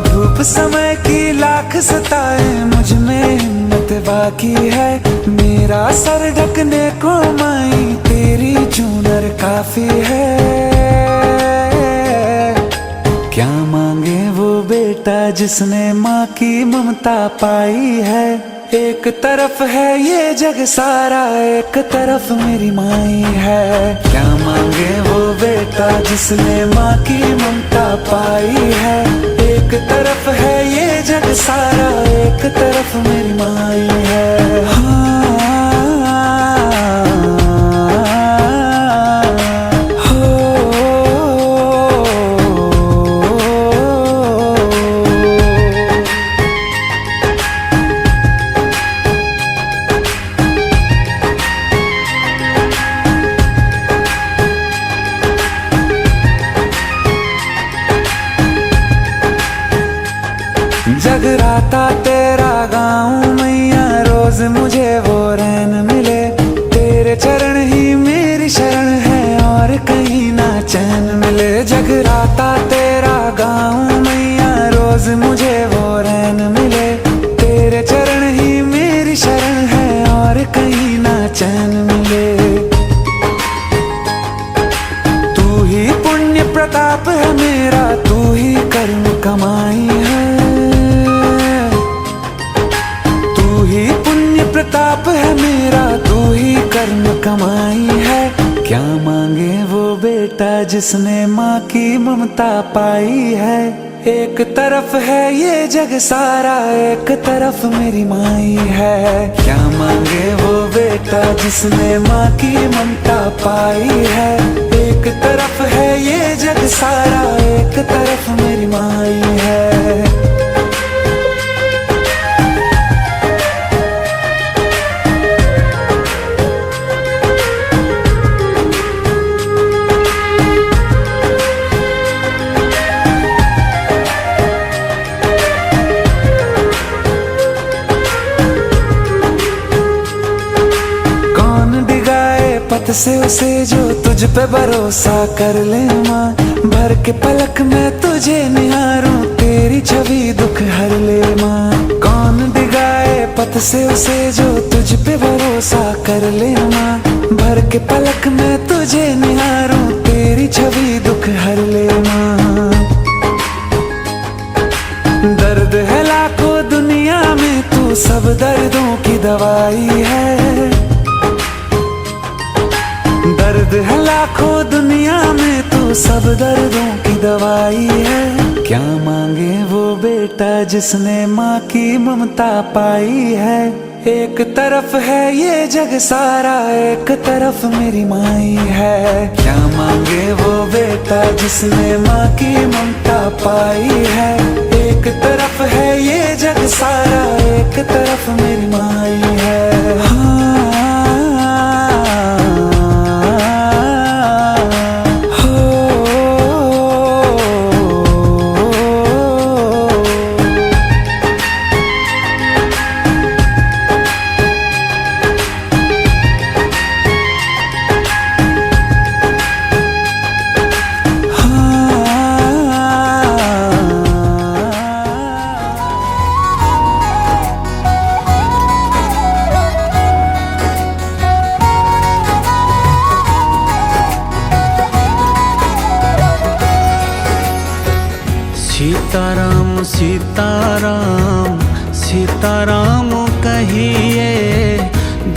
धूप समय की लाख सताए, मुझ में हिम्मत बाकी है। मेरा सर ढकने को माई तेरी चूनर काफी है। क्या मांगे वो बेटा जिसने माँ की ममता पाई है। एक तरफ है ये जग सारा, एक तरफ मेरी माई है। क्या मांगे वो बेटा जिसने माँ की ममता पाई है। एक तरफ है ये जग जग सारा एक तरफ मेरी माई है। हाँ, जगराता तेरा गाऊं मैया, रोज मुझे वो रैन मिले। तेरे चरण ही मेरी शरण है और कहीं ना चैन मिले। जगराता तेरा गाऊं मैया, रोज मुझे वो रैन मिले। तेरे चरण ही मेरी शरण है और कहीं ना चैन मिले। तू ही पुण्य प्रताप है मेरा, तू ही कर्म कमाई है। प्रताप है मेरा, तू ही कर्म कमाई है। क्या मांगे वो बेटा जिसने माँ की ममता पाई है। एक तरफ है ये जग सारा, एक तरफ मेरी माई है। क्या मांगे वो बेटा जिसने माँ की ममता पाई है। एक तरफ है ये जग सारा, एक तरफ मेरी माई है। पथ से उसे जो तुझ पे भरोसा कर ले माँ। भर के पलक में तुझे निहारूं, तेरी छवि दुख हर ले माँ। कौन दिगाए पथ से उसे जो तुझ पे भरोसा कर ले माँ। भर के पलक में तुझे निहारूं, तेरी छवि दुख हर ले माँ। दर्द है लाखों दुनिया में, तू सब दर्दों की दवाई है। दर्द है लाखों दुनिया में, तू सब दर्दों की दवाई है। क्या मांगे वो बेटा जिसने माँ की ममता पाई है। एक तरफ है ये जग सारा, एक तरफ मेरी माई है। क्या मांगे वो बेटा जिसने माँ की ममता पाई है। एक तरफ है ये जग सारा, एक तरफ मेरी माई है। हाँ, सीताराम सीताराम सीताराम कहिए।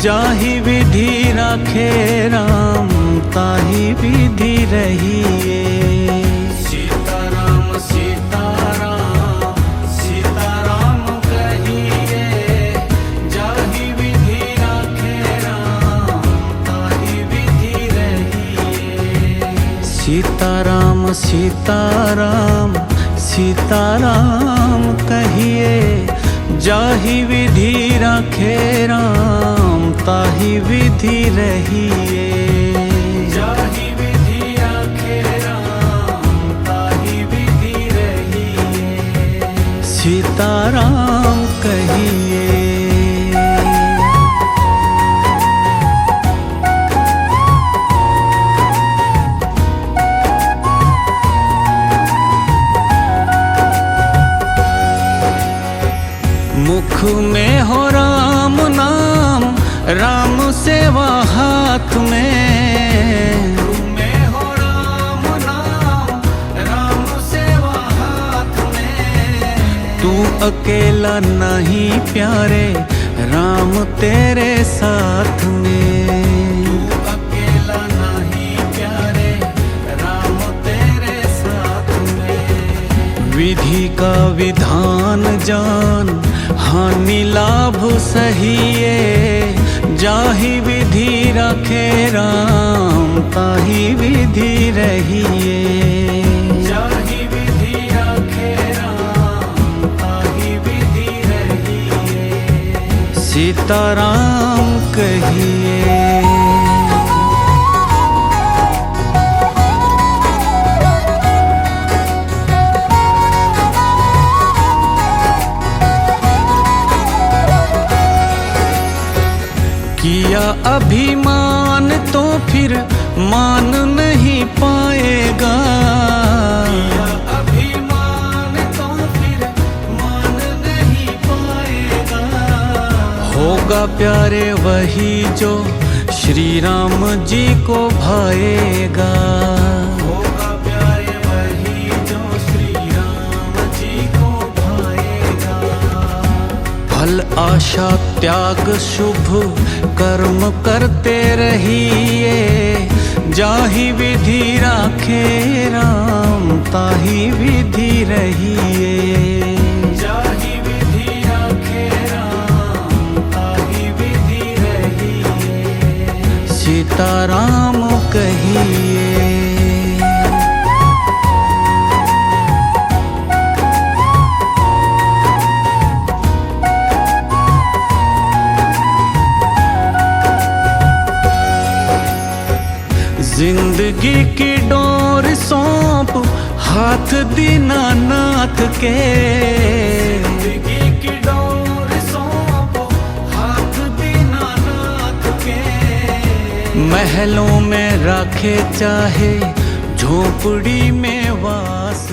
जाहि विधि राखे राम, ताहि विधि रहिए। सीताराम सीताराम सीताराम कहिए। जाहि विधि राखे राम, ताहि विधि रहिए। सीताराम सीताराम सीताराम कहिए। जाहि विधि राखे राम, ताहि विधि रहिए। जाहि विधि राखे राम, ताहि विधि रहिए। सीताराम कहिए। मुख में हो राम नाम, राम सेवा हाथ में। मुख में हो राम नाम, राम सेवा हाथ में। तू अकेला नहीं प्यारे, राम तेरे साथ में। तू अकेला नहीं प्यारे, राम तेरे साथ में। विधि का विधान जान हानि लाभ सहिए, जाहि विधि रखे राम ताहि विधि रहिए। जाहि विधि रखे राम ताहि विधि रहिए, सीताराम कहिए। किया अभिमान तो फिर मान नहीं पाएगा, किया अभिमान तो फिर मान नहीं पाएगा। होगा प्यारे वही जो श्री राम जी को भाएगा, होगा प्यारे वही जो श्री राम जी को भाएगा। फल आशा त्याग शुभ कर्म करते रहिए, जाहि विधि राखे राम ताहि विधि रहिए। जाहि विधि राखे राम ताहि विधि रहिए, सीताराम कहिए। जिंदगी की डोर सौंप हाथ दीनानाथ के, जिंदगी की डोर सौंप हाथ दीनानाथ के। महलों में रखे चाहे झोपड़ी में वास